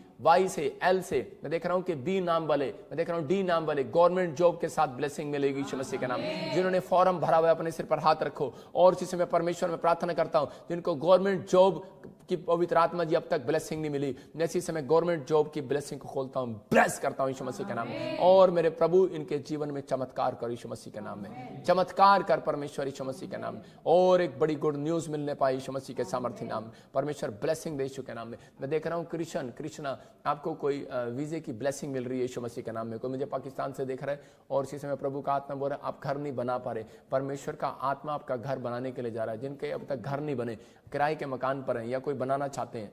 से L से मैं देख रहा हूं कि B नाम वाले, मैं देख रहा हूं D नाम वाले गवर्नमेंट जॉब के साथ ब्लेसिंग मिलेगी यीशु मसीह के नाम। जिन्होंने फॉर्म भरा हुआ है अपने सिर पर हाथ रखो। और इसी समय परमेश्वर में प्रार्थना करता हूं जिनको गवर्नमेंट जॉब की पवित्र आत्मा जी अब तक ब्लेसिंग नहीं मिली, मैं इसी समय गवर्नमेंट जॉब की ब्लेसिंग को खोलता हूं, ब्लेस करता हूं यीशु मसीह के नाम में। और मेरे प्रभु इनके जीवन में चमत्कार कर यीशु मसीह के नाम में, चमत्कार कर परमेश्वर यीशु मसीह के नाम में। और एक बड़ी गुड न्यूज मिलने पाई यीशु मसीह के सामर्थ्य नाम में। परमेश्वर ब्लेसिंग दे यीशु के नाम में। मैं देख रहा हूं कृष्णा आपको कोई वीजे की ब्लेसिंग मिल रही है यीशु मसीह के नाम में। कोई मुझे पाकिस्तान से देख रहा है और इसी समय प्रभु का आत्मा बोल रहा है आप घर नहीं बना पा रहे, परमेश्वर का आत्मा आपका घर बनाने के लिए जा रहा है। जिनके अब तक घर नहीं बने, किराए के मकान पर हैं या कोई बनाना चाहते हैं,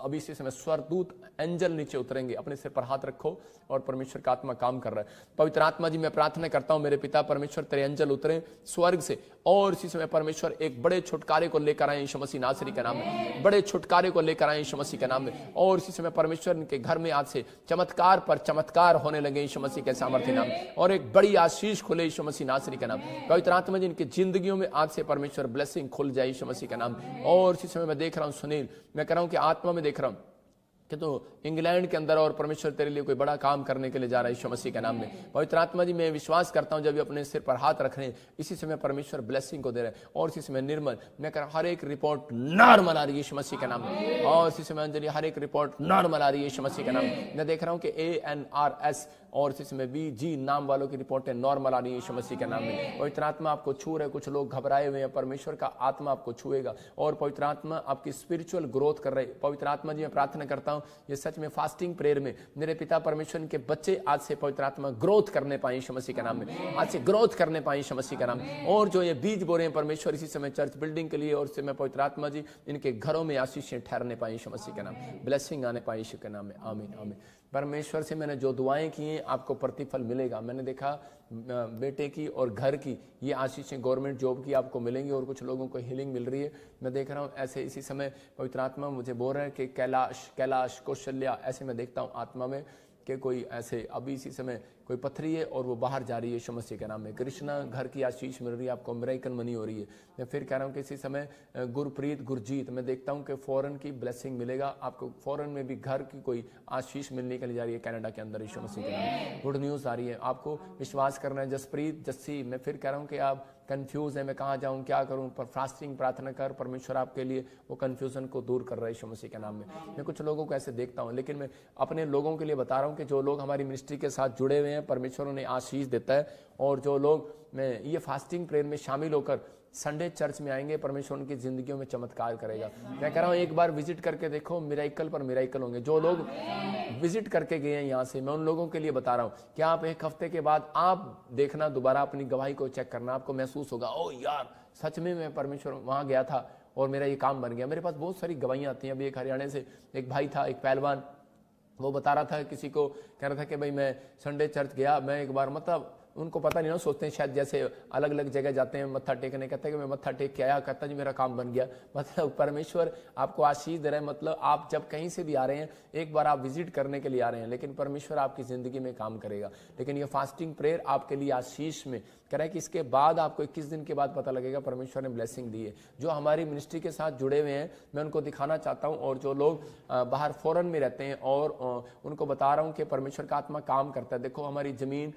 अभी इसी समय स्वर्गदूत एंजल नीचे उतरेंगे। अपने सिर पर हाथ रखो और परमेश्वर का आत्मा काम कर रहा है। पवित्र आत्मा जी मैं प्रार्थना करता हूं मेरे पिता परमेश्वर तेरे एंजल उतरे स्वर्ग से और इसी समय परमेश्वर एक बड़े छुटकारे को लेकर आए यीशु मसीह नासरी के नाम में, बड़े छुटकारे को लेकर आए यीशु मसीह के नाम में। और इसी समय परमेश्वर इनके घर में आज से चमत्कार पर चमत्कार होने लगे यीशु मसीह के सामर्थ्य नाम, और एक बड़ी आशीष खुले यीशु मसीह नासरी के नाम। पवित्र आत्मा जी इनकी जिंदगियों में आज से परमेश्वर ब्लेसिंग खुल जाए यीशु मसीह के नाम। और इसी समय मैं देख रहा हूं सुनील, मैं कह रहा हूं कि आत्मा में देख रहा हूं कि तो इंग्लैंड के अंदर और परमेश्वर तेरे लिए कोई बड़ा काम करने के लिए जा रहा है यीशु मसीह के नाम में। पवित्र आत्मा जी मैं विश्वास करता हूं जब भी अपने सिर पर हाथ रख रहे हैं इसी समय परमेश्वर ब्लेसिंग को दे रहे हैं। और इसी समय निर्मल मैं कह रहा हूं हर एक रिपोर्ट नॉर्मल आ रही है यीशु मसीह के नाम में। और इसी समय अंजलि हर एक रिपोर्ट नॉर्मल आ रही है यीशु मसीह के नाम में। मैं देख रहा हूं कि ANRS और इसी समय BG नाम वालों की रिपोर्टें नॉर्मल आ रही है यीशु मसीह के नाम में। पवित्र आत्मा आपको छू रहे, कुछ लोग घबराए हुए हैं, परमेश्वर का आत्मा आपको छुएगा और पवित्र आत्मा आपकी स्पिरिचुअल ग्रोथ कर रही है। पवित्र आत्मा जी मैं प्रार्थना करता हूं ये सच में फास्टिंग प्रेयर में मेरे पिता परमेश्वर के बच्चे आज से पवित्र आत्मा ग्रोथ करने पाए यीशु मसीह के नाम में, आज से ग्रोथ करने पाए यीशु मसीह का नाम। और जो ये बीज बो रहे हैं परमेश्वर इसी समय चर्च बिल्डिंग के लिए, और इससे मैं पवित्र आत्मा जी इनके घरों में आशीषें ठहरने पाए यीशु मसीह के नाम, ब्लेसिंग आने पाए यीशु के नाम में। आमीन आमीन। परमेश्वर से मैंने जो दुआएं की हैं आपको प्रतिफल मिलेगा। मैंने देखा बेटे की और घर की ये आशीषें गवर्नमेंट जॉब की आपको मिलेंगी और कुछ लोगों को हीलिंग मिल रही है। मैं देख रहा हूँ ऐसे इसी समय पवित्र आत्मा मुझे बोल रहा है कि कैलाश कौशल्या, ऐसे मैं देखता हूँ आत्मा में कि कोई ऐसे अभी इसी समय कोई पथरी है और वो बाहर जा रही है यीशु मसीह के नाम में। कृष्णा घर की आशीष मिल रही है आपको, अमेरिकन मनी हो रही है। मैं फिर कह रहा हूँ कि इसी समय गुरप्रीत गुरजीत मैं देखता हूँ कि फॉरेन की ब्लेसिंग मिलेगा आपको, फॉरेन में भी घर की कोई आशीष मिलने के लिए जा रही है कनाडा के अंदर यीशु मसीह के नाम। गुड न्यूज़ आ रही है, आपको विश्वास करना है। जसप्रीत जस्सी मैं फिर कह रहा हूँ कि आप कंफ्यूज है, मैं कहाँ जाऊँ क्या करूँ, पर फास्टिंग प्रार्थना कर, परमेश्वर आपके लिए वो कंफ्यूजन को दूर कर रहा है यीशु मसीह के नाम में। मैं कुछ लोगों को ऐसे देखता हूँ, लेकिन मैं अपने लोगों के लिए बता रहा हूँ कि जो लोग हमारी मिनिस्ट्री के साथ जुड़े हुए हैं परमेश्वर उन्हें आशीष देता है। और जो लोग मैं ये फास्टिंग प्रेयर में शामिल होकर संडे चर्च में आएंगे परमेश्वर उनकी जिंदगियों में चमत्कार करेगा। मैं कह रहा हूँ एक बार विजिट करके देखो, मिराइकल पर मिराइकल होंगे। जो लोग विजिट करके गए हैं यहाँ से, मैं उन लोगों के लिए बता रहा हूँ कि आप एक हफ्ते के बाद आप देखना, दोबारा अपनी गवाही को चेक करना, आपको महसूस होगा ओ यार सच में मैं परमेश्वर वहाँ गया था और मेरा ये काम बन गया। मेरे पास बहुत सारी गवाहियाँ आती हैं। अभी एक हरियाणा से एक भाई था, एक पहलवान, वो बता रहा था किसी को, कह रहा था कि भाई मैं संडे चर्च गया, मैं एक बार मतलब उनको पता नहीं ना, सोचते हैं शायद जैसे अलग अलग जगह जाते हैं मत्था टेकने, कहते हैं कि मैं मत्था टेक के आया, कहता जी मेरा काम बन गया। मतलब परमेश्वर आपको आशीष दे रहा है। मतलब आप जब कहीं से भी आ रहे हैं एक बार आप विजिट करने के लिए आ रहे हैं, लेकिन परमेश्वर आपकी जिंदगी में काम करेगा। लेकिन ये फास्टिंग प्रेयर आपके लिए आशीष में कह रहा है कि इसके बाद आपको 21 दिन के बाद पता लगेगा परमेश्वर ने ब्लेसिंग दी है। जो हमारी मिनिस्ट्री के साथ जुड़े हुए हैं मैं उनको दिखाना चाहता हूँ, और जो लोग बाहर फॉरेन में रहते हैं और उनको बता रहा हूँ कि परमेश्वर का आत्मा काम करता है। देखो हमारी जमीन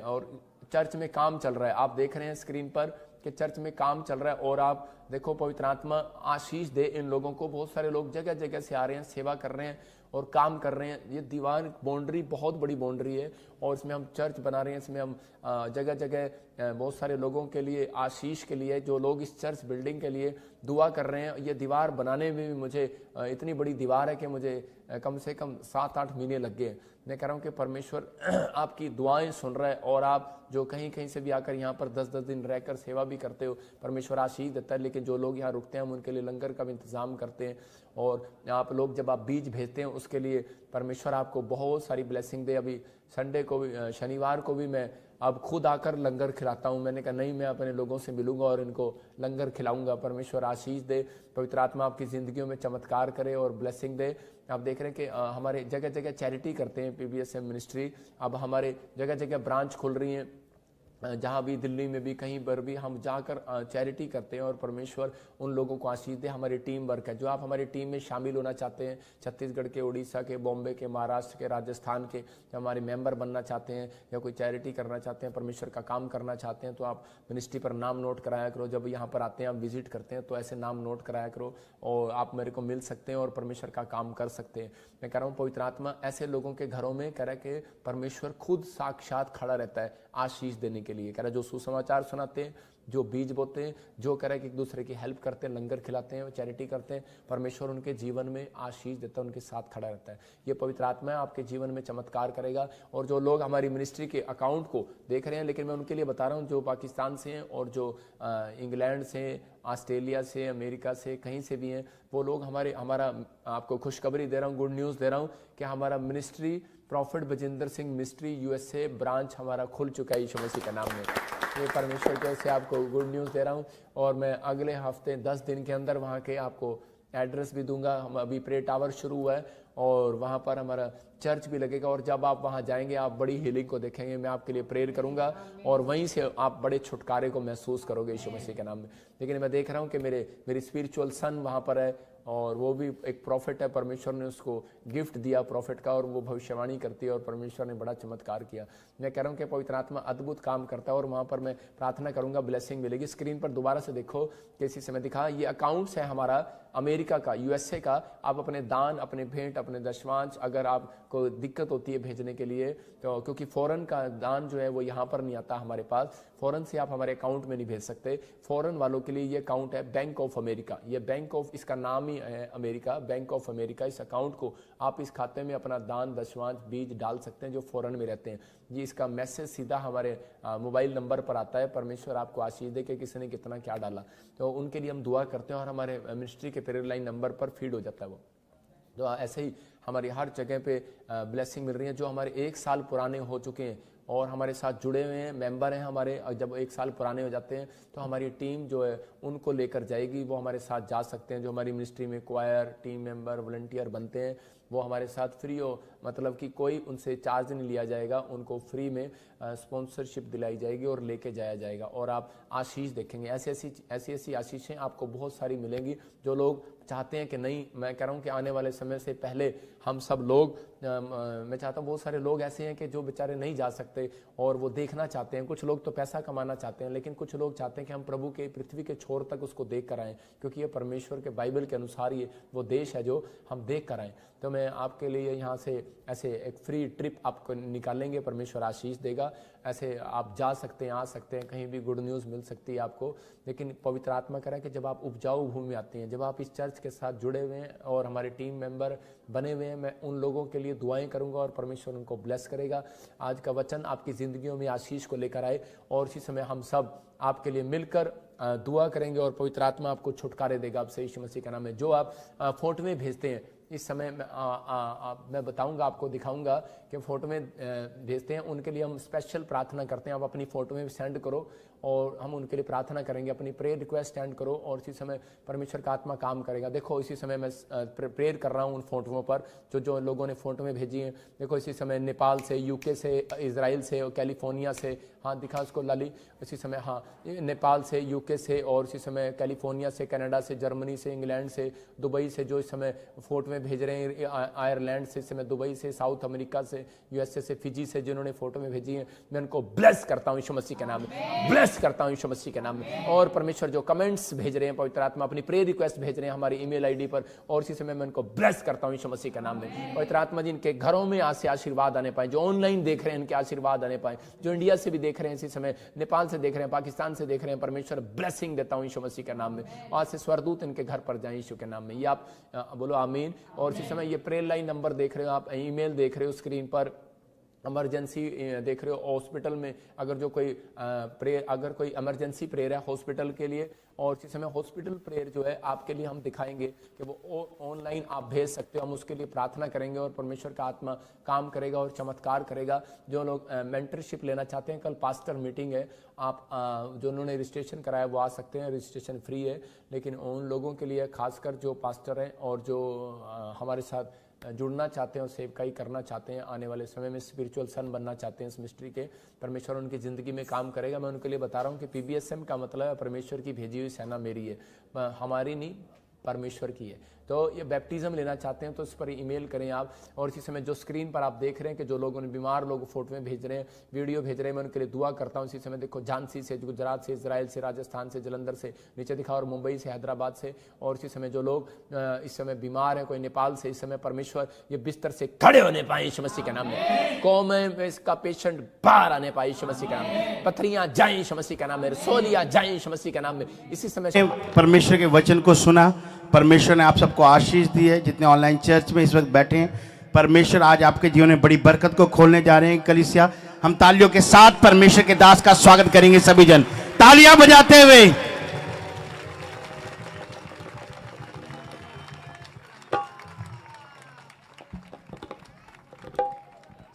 और चर्च में काम चल रहा है, आप देख रहे हैं स्क्रीन पर कि चर्च में काम चल रहा है। और आप देखो पवित्र आत्मा आशीष दे इन लोगों को। बहुत सारे लोग जगह जगह से आ रहे हैं, सेवा कर रहे हैं और काम कर रहे हैं। ये दीवार बाउंड्री बहुत बड़ी बाउंड्री है और इसमें हम चर्च बना रहे हैं। इसमें हम जगह जगह बहुत सारे लोगों के लिए आशीष के लिए, जो लोग इस चर्च बिल्डिंग के लिए दुआ कर रहे हैं। ये दीवार बनाने में भी मुझे इतनी बड़ी दीवार है कि मुझे कम से कम 7-8 महीने लग गए। मैं कह रहा हूँ कि परमेश्वर आपकी दुआएं सुन रहा है और आप जो कहीं कहीं से भी आकर यहाँ पर 10-10 दिन रहकर सेवा भी करते हो, परमेश्वर आशीष देता है। लेकिन जो लोग यहाँ रुकते हैं हम उनके लिए लंगर का भी इंतजाम करते हैं और आप लोग जब आप बीज भेजते हैं उसके लिए परमेश्वर आपको बहुत सारी ब्लेसिंग दे। अभी संडे को भी, शनिवार को भी मैं अब खुद आकर लंगर खिलाता हूँ। मैंने कहा नहीं, मैं अपने लोगों से मिलूंगा और इनको लंगर खिलाऊंगा। परमेश्वर आशीष दे, पवित्र आत्मा आपकी ज़िंदगियों में चमत्कार करे और ब्लेसिंग दे। आप देख रहे हैं कि हमारे जगह जगह चैरिटी करते हैं PBSM मिनिस्ट्री। अब हमारे जगह जगह ब्रांच खुल रही हैं, जहाँ भी दिल्ली में भी कहीं पर भी हम जाकर चैरिटी करते हैं और परमेश्वर उन लोगों को आशीष दे। हमारी टीम वर्क है। जो आप हमारी टीम में शामिल होना चाहते हैं, छत्तीसगढ़ के, उड़ीसा के, बॉम्बे के, महाराष्ट्र के, राजस्थान के, जो हमारे मेंबर बनना चाहते हैं या कोई चैरिटी करना चाहते हैं, परमेश्वर का काम करना चाहते हैं, तो आप मिनिस्ट्री पर नाम नोट कराया करो। जब यहाँ पर आते हैं, आप विजिट करते हैं, तो ऐसे नाम नोट कराया करो और आप मेरे को मिल सकते हैं और परमेश्वर का काम कर सकते हैं। मैं कह रहा हूँ पवित्र आत्मा ऐसे लोगों के घरों में कह रहा है कि परमेश्वर खुद साक्षात खड़ा रहता है आशीष देने के लिए। कह रहा है जो सुसमाचार सुनाते हैं, जो बीज बोते हैं, जो कह रहा है कि एक दूसरे की हेल्प करते हैं, लंगर खिलाते हैं, चैरिटी करते हैं, परमेश्वर उनके जीवन में आशीष देता है, उनके साथ खड़ा रहता है। ये पवित्र आत्मा है आपके जीवन में चमत्कार करेगा। और जो लोग हमारी मिनिस्ट्री के अकाउंट को देख रहे हैं, लेकिन मैं उनके लिए बता रहा हूँ जो पाकिस्तान से हैं और जो इंग्लैंड से, ऑस्ट्रेलिया से, अमेरिका से, कहीं से भी हैं, वो लोग हमारा आपको खुशखबरी दे रहा हूँ, गुड न्यूज़ दे रहा हूँ कि हमारा ministry profit Bajinder Singh ministry USA branch हमारा खुल चुका है यीशु मसीह के नाम में। ये परमेश्वर की ओर से आपको गुड न्यूज़ दे रहा हूँ और मैं अगले हफ्ते 10 दिन के अंदर वहाँ के आपको एड्रेस भी दूंगा। हम अभी प्रे टावर शुरू हुआ है और वहाँ पर हमारा चर्च भी लगेगा और जब आप वहाँ जाएंगे आप बड़ी हीलिंग को देखेंगे। मैं आपके लिए प्रेयर करूँगा और वहीं से आप बड़े छुटकारे को महसूस करोगे यीशु मसीह के नाम में। लेकिन मैं देख रहा हूँ कि मेरी स्पिरिचुअल सन वहाँ पर है और वो भी एक प्रॉफिट है। परमेश्वर ने उसको गिफ्ट दिया प्रॉफिट का और वो भविष्यवाणी करती है और परमेश्वर ने बड़ा चमत्कार किया। मैं कह रहा हूँ कि पवित्र आत्मा अद्भुत काम करता है और वहाँ पर मैं प्रार्थना करूँगा, ब्लेसिंग मिलेगी। स्क्रीन पर दोबारा से देखो, किसी समय दिखा, ये अकाउंट्स है हमारा अमेरिका का, USA का। आप अपने दान, अपने भेंट, अपने दशमांश, अगर आपको दिक्कत होती है भेजने के लिए तो, क्योंकि फॉरेन का दान जो है वो यहाँ पर नहीं आता हमारे पास, फॉरेन से आप हमारे अकाउंट में नहीं भेज सकते। फॉरेन वालों के लिए ये अकाउंट है बैंक ऑफ अमेरिका। ये बैंक ऑफ, इसका नाम ही है अमेरिका, बैंक ऑफ अमेरिका। इस अकाउंट को आप इस खाते में अपना दान, दशमांश, बीज डाल सकते हैं जो फॉरेन में रहते हैं। ये इसका मैसेज सीधा हमारे मोबाइल नंबर पर आता है। परमेश्वर आपको आशीष दे कि किसी ने कितना क्या डाला, तो उनके लिए हम दुआ करते हैं और हमारे मिनिस्ट्री के प्रेयर लाइन नंबर पर फीड हो जाता है वो। तो ऐसे ही हमारी हर जगह पे ब्लेसिंग मिल रही है। जो हमारे 1 साल पुराने हो चुके हैं और हमारे साथ जुड़े हुए हैं, मेंबर हैं हमारे, जब 1 साल पुराने हो जाते हैं तो हमारी टीम जो है उनको लेकर जाएगी, वो हमारे साथ जा सकते हैं। जो हमारी मिनिस्ट्री में क्वायर, टीम मेंबर, वॉलंटियर बनते हैं, वो हमारे साथ फ्री हो, मतलब कि कोई उनसे चार्ज नहीं लिया जाएगा, उनको फ्री में स्पॉन्सरशिप दिलाई जाएगी और लेके जाया जाएगा और आप आशीष देखेंगे। ऐसी आशीषें आपको बहुत सारी मिलेंगी। जो लोग चाहते हैं कि नहीं, मैं कह रहा हूँ कि आने वाले समय से पहले हम सब लोग, मैं चाहता हूँ, बहुत सारे लोग ऐसे हैं कि जो बेचारे नहीं जा सकते और वो देखना चाहते हैं। कुछ लोग तो पैसा कमाना चाहते हैं, लेकिन कुछ लोग चाहते हैं कि हम प्रभु के पृथ्वी के छोर तक उसको देख कर आएँ, क्योंकि ये परमेश्वर के बाइबल के अनुसार ये वो देश है जो हम देख कर आएँ। तो मैं आपके लिए यहाँ से ऐसे एक फ्री ट्रिप आपको निकालेंगे, परमेश्वर आशीष देगा। ऐसे आप जा सकते हैं, आ सकते हैं, कहीं भी गुड न्यूज़ मिल सकती है आपको। लेकिन पवित्र आत्मा कह रहा है कि जब आप उपजाऊ भूमि में आते हैं, जब आप इस चर्च के साथ जुड़े हुए हैं और हमारे टीम मेंबर बने हुए हैं, मैं उन लोगों के लिए दुआएं करूंगा और परमेश्वर उनको ब्लेस करेगा। आज का वचन आपकी ज़िंदगियों में आशीष को लेकर आए और इसी समय हम सब आपके लिए मिलकर दुआ करेंगे और पवित्र आत्मा आपको छुटकारे देगा आपसे यीशु मसीह का नाम है। जो आप फोटो में भेजते हैं, इस समय मैं बताऊंगा, आपको दिखाऊंगा कि फ़ोटो में भेजते हैं, उनके लिए हम स्पेशल प्रार्थना करते हैं। आप अपनी फ़ोटो में सेंड करो और हम उनके लिए प्रार्थना करेंगे। अपनी प्रेयर रिक्वेस्ट सेंड करो और इसी समय परमेश्वर का आत्मा काम करेगा। देखो इसी समय मैं प्रेयर कर रहा हूँ उन फोटोओं पर जो लोगों ने फ़ोटो में भेजी हैं। देखो इसी समय नेपाल से, UK से, इजराइल से और कैलिफोर्निया से, हाँ दिखा उसको लाली, इसी समय, हाँ नेपाल से, UK से और इसी समय कैलिफोर्निया से, कनाडा से, जर्मनी से, इंग्लैंड से, दुबई से जो इस समय फ़ोटो में भेज रहे हैं, आयरलैंड से, इस समय दुबई से, साउथ अमेरिका से, USA से, फिजी से जिन्होंने फ़ोटो में भेजी हैं, मैं उनको ब्लेस करता हूँ यीशु मसीह के नाम में। ब्लेस ब्लेस करता हूँ यीशु मसीह के नाम में। और परमेश्वर जो कमेंट्स भेज रहे हैं पवित्र आत्मा, अपनी प्रेयर रिक्वेस्ट भेज रहे हैं हमारी ईमेल आईडी पर, और इसी समय मैं उनको ब्लेस करता हूँ यीशु मसीह के नाम में। पवित्र आत्मा जी इनके घरों में आज से आशीर्वाद आने पाए, जो ऑनलाइन देख रहे हैं इनके आशीर्वाद आने पाए, जो इंडिया से भी देख रहे हैं इसी समय, नेपाल से देख रहे हैं, पाकिस्तान से देख रहे हैं, परमेश्वर ब्लेसिंग देता हूँ यीशु मसीह के नाम में। आज से स्वर्गदूत इनके घर पर जाए यीशु के नाम में। ये आप बोलो आमीन। और इसी समय ये प्रेयर लाइन नंबर देख रहे हो आप, ईमेल देख रहे हो स्क्रीन पर, इमरजेंसी देख रहे हो, हॉस्पिटल में अगर जो कोई प्रेयर, अगर कोई इमरजेंसी प्रेयर है हॉस्पिटल के लिए, और इस समय हॉस्पिटल प्रेयर जो है आपके लिए हम दिखाएंगे कि वो ऑनलाइन आप भेज सकते हो, हम उसके लिए प्रार्थना करेंगे और परमेश्वर का आत्मा काम करेगा और चमत्कार करेगा। जो लोग मेंटरशिप लेना चाहते हैं, कल पास्टर मीटिंग है, आप जो उन्होंने रजिस्ट्रेशन कराया वो आ सकते हैं, रजिस्ट्रेशन फ्री है, लेकिन उन लोगों के लिए खासकर जो पास्टर हैं और जो हमारे साथ जुड़ना चाहते हैं और सेवकाई करना चाहते हैं, आने वाले समय में स्पिरिचुअल सन बनना चाहते हैं इस मिस्ट्री के, परमेश्वर उनकी ज़िंदगी में काम करेगा। मैं उनके लिए बता रहा हूँ कि PBSM का मतलब है परमेश्वर की भेजी हुई सेना मेरी है, हमारी नहीं, परमेश्वर की है। तो ये बैप्टिज्म लेना चाहते हैं तो इस पर ईमेल करें आप। और इसी समय जो स्क्रीन पर आप देख रहे हैं कि जो लोग बीमार लोग फोटो में भेज रहे हैं, वीडियो भेज रहे हैं, मैं उनके लिए दुआ करता हूँ। इसी समय देखो झांसी से, गुजरात से, इजराइल से, राजस्थान से, जलंधर से, नीचे दिखा, और मुंबई से, हैदराबाद से। और इसी समय जो लोग इस समय बीमार हैं, कोई नेपाल से, इस समय परमेश्वर ये बिस्तर से खड़े होने पाए यीशु मसीह के नाम में। कौम में इसका पेशेंट बाहर आने पाए यीशु मसीह के नाम में। पथरियां जाएं यीशु मसीह के नाम में, रसोलियां जाएं यीशु मसीह के नाम में। इसी समय परमेश्वर के वचन को सुना, परमेश्वर ने आप सबको आशीष दी है। जितने ऑनलाइन चर्च में इस वक्त बैठे हैं, परमेश्वर आज आपके जीवन में बड़ी बरकत को खोलने जा रहे हैं। कलीसिया, हम तालियों के साथ परमेश्वर के दास का स्वागत करेंगे, सभी जन तालियां बजाते हुए।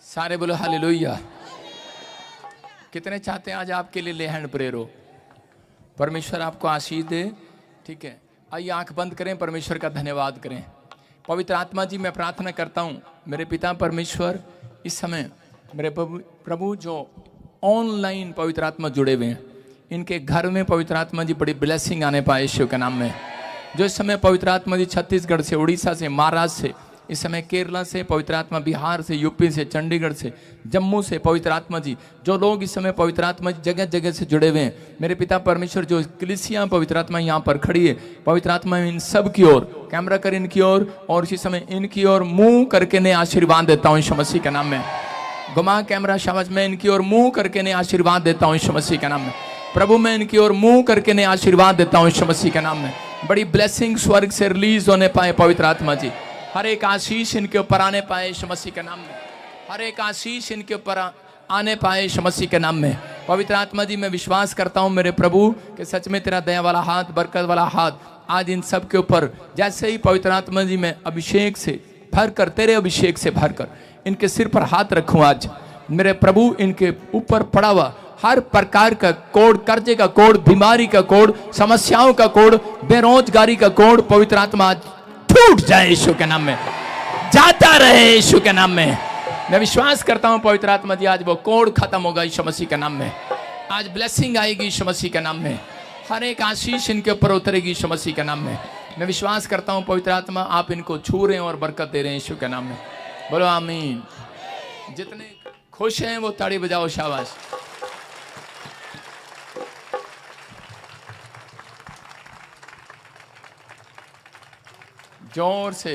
सारे बोलो हालेलुया। कितने चाहते हैं आज आपके लिए ले हैंड प्रेयर हो, परमेश्वर आपको आशीष दे। ठीक है, आइए आंख बंद करें, परमेश्वर का धन्यवाद करें। पवित्र आत्मा जी, मैं प्रार्थना करता हूं मेरे पिता परमेश्वर, इस समय मेरे प्रभु जो ऑनलाइन पवित्र आत्मा जुड़े हुए हैं, इनके घर में पवित्र आत्मा जी बड़ी ब्लेसिंग आने पाए यीशु के नाम में। जो इस समय पवित्र आत्मा जी छत्तीसगढ़ से, उड़ीसा से, महाराष्ट्र से, इस समय केरला से, पवित्र आत्मा बिहार से, यूपी से, चंडीगढ़ से, जम्मू से, पवित्र आत्मा जी जो लोग इस समय पवित्र आत्मा जी जगह जगह से जुड़े हुए हैं, मेरे पिता परमेश्वर जो कलीसिया पवित्र आत्मा यहाँ पर खड़ी है, पवित्र आत्मा इन सब की ओर कैमरा कर इनकी ओर, और इसी समय इनकी ओर मुंह करके ने आशीर्वाद देता हूँ यीशु मसीह के नाम में। घुमा कैमरा, शाबाश। मैं इनकी ओर मुंह करके ने आशीर्वाद देता हूँ यीशु मसीह के नाम में। प्रभु, मैं इनकी ओर मुंह करके ने आशीर्वाद देता हूँ यीशु मसीह के नाम में। बड़ी ब्लेसिंग स्वर्ग से रिलीज होने पाए पवित्र आत्मा जी, हर एक आशीष इनके ऊपर आने पाए यीशु मसीह के नाम में। हर एक आशीष इनके ऊपर आने पाए यीशु मसीह के नाम में। पवित्र आत्मा जी, मैं विश्वास करता हूं मेरे प्रभु कि सच में तेरा दया वाला हाथ, बरकत वाला हाथ आज इन सब के ऊपर, जैसे ही पवित्र आत्मा जी मैं अभिषेक से भरकर, तेरे अभिषेक से भरकर इनके सिर पर हाथ रखूं आज मेरे प्रभु, इनके ऊपर पड़ा हुआ हर प्रकार का कोड, कर्जे का कोड, बीमारी का कोड, समस्याओं का कोड, बेरोजगारी का कोड, पवित्र आत्मा आज टूट जाए यीशु के नाम में, जाता रहे यीशु के नाम में। मैं विश्वास करता हूं पवित्र आत्मा जी आज वो कोड खत्म होगा यीशु मसीह के नाम में। आज ब्लेसिंग आएगी यीशु मसीह के नाम में, हर एक आशीष इनके ऊपर उतरेगी यीशु मसीह के नाम में। मैं विश्वास करता हूं पवित्र आत्मा आप इनको छू रहे हैं और बरकत दे रहे हैं यीशु के नाम में। बोलो आमीन। जितने खुश हैं वो ताड़ी बजाओ, शाबाश। जोर से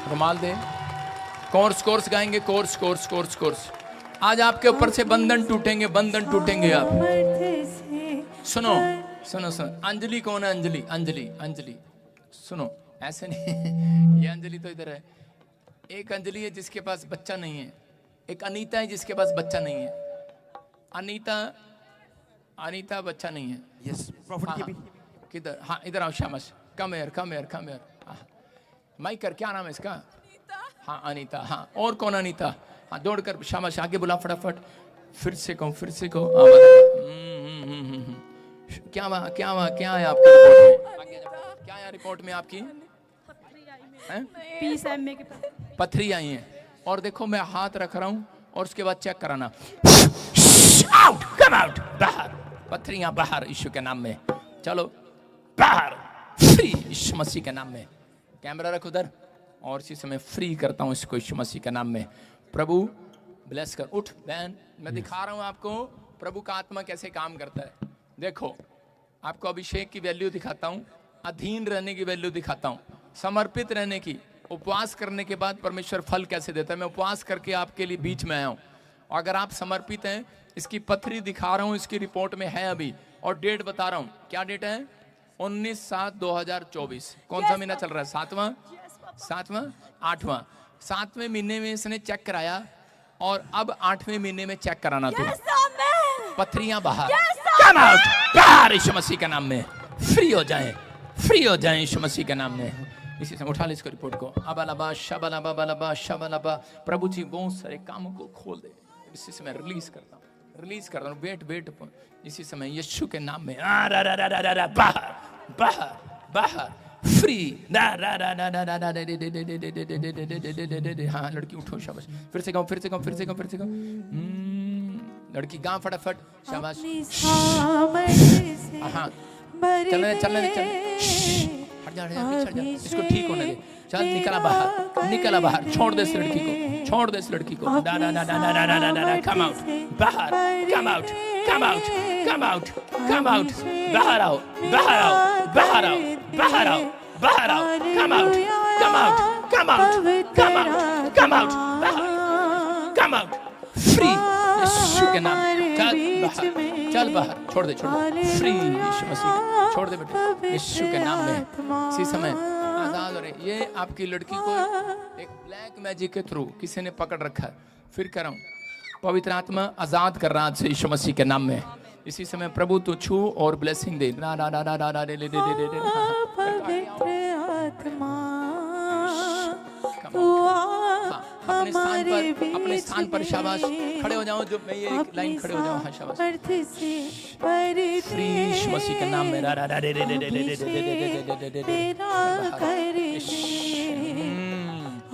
रुमाल दे। कोर्स कोर्स गाएंगे, कोर्स कोर्स कोर्स कोर्स। आज आपके ऊपर से बंधन टूटेंगे, बंधन टूटेंगे। आप सुनो सुनो सुनो। अंजलि कौन है? अंजलि अंजलि अंजलि सुनो, ऐसे नहीं ये अंजलि तो इधर है। एक अंजलि है जिसके पास बच्चा नहीं है, एक अनीता है जिसके पास बच्चा नहीं है। अनीता अनीता बच्चा नहीं है। यस प्रॉफिट की किधर? हाँ इधर आओ, शाबाश। कम एयर कम एयर कम एयर। माइकर क्या नाम है इसका? हाँ अनीता। हाँ और कौन अनीता? हाँ दौड़कर शाबाश, आगे बुला फटाफट। फिर से कहो, फिर से कहो। क्या क्या है आपकी रिपोर्ट में? क्या है रिपोर्ट में आपकी? पथरी आई है। और देखो मैं हाथ रख रहा हूँ और उसके बाद चेक कराना। आउट, कम आउट, बाहर। पथरियां बाहर यीशु के नाम में। चलो बाहर, फ्री यीशु मसीह के नाम में। कैमरा रख उधर। और इसी समय फ्री करता हूं इसको यीशु मसीह के नाम में। प्रभु ब्लेस कर। उठ बहन, मैं दिखा रहा हूं आपको प्रभु का आत्मा कैसे काम करता है। देखो, आपको अभिषेक की वैल्यू दिखाता हूं, अधीन रहने की वैल्यू दिखाता हूं, समर्पित रहने की। उपवास करने के बाद परमेश्वर फल कैसे देता है। मैं उपवास करके आपके लिए बीच में आया हूं। अगर आप समर्पित हैं, इसकी पथरी दिखा रहा हूं, इसकी रिपोर्ट में है अभी, और डेट बता रहा हूं। क्या डेट है? 19/7/2024। कौन सा महीना चल रहा है? सातवां, 8वां। 7वें महीने में इसने चेक कराया और अब 8वें महीने में चेक कराना। तो पथरियां बाहर, कम आउट, बाहर यीशु मसीह के नाम में। फ्री हो जाएं, फ्री हो जाएं यीशु मसीह के नाम में। इसी से उठा ले इसको रिपोर्ट को। अबलबा शबलबा बलबा शबलबा। प्रभु जी बहुत सारे कामों को खोल दे। इसी से मैं रिलीज करता हूँ, रिलीज करता हूँ। वेट इसी समय यीशु के नाम में बाहर, बाहर, बाहर, फ्री। हाँ लड़की उठो, शाबाश। फिर से कहूँ। लड़की गाँव फटाफट, शाबाश। हाँ चलने हट जा, इसको ठीक होने दे। चल निकला बाहर, छोड़ दे इस लड़की को, कम आउट, बाहर, कम आउट, बाहर आओ, कम आउट, फ्री यीशु के नाम। चल बाहर, छोड़ दे, फ्री यीशु मसीह, छोड़ दे बेटे यीशु के नाम में। इसी समय आजाद हो रहे। ये आपकी लड़की को एक ब्लैक मैजिक के थ्रू किसी ने पकड़ रखा है। फिर कह रहा हूँ, पवित्र आत्मा आजाद कर रहा है यीशु मसीह के नाम में। इसी समय प्रभु तो छू और ब्लेसिंग दे। अपने स्थान पर शाबाश, खड़े हो जाओ। जो मैं ये एक लाइन खड़े हो जाओ। हाँ शाबाश, फ्री यीशु मसीह के नाम में।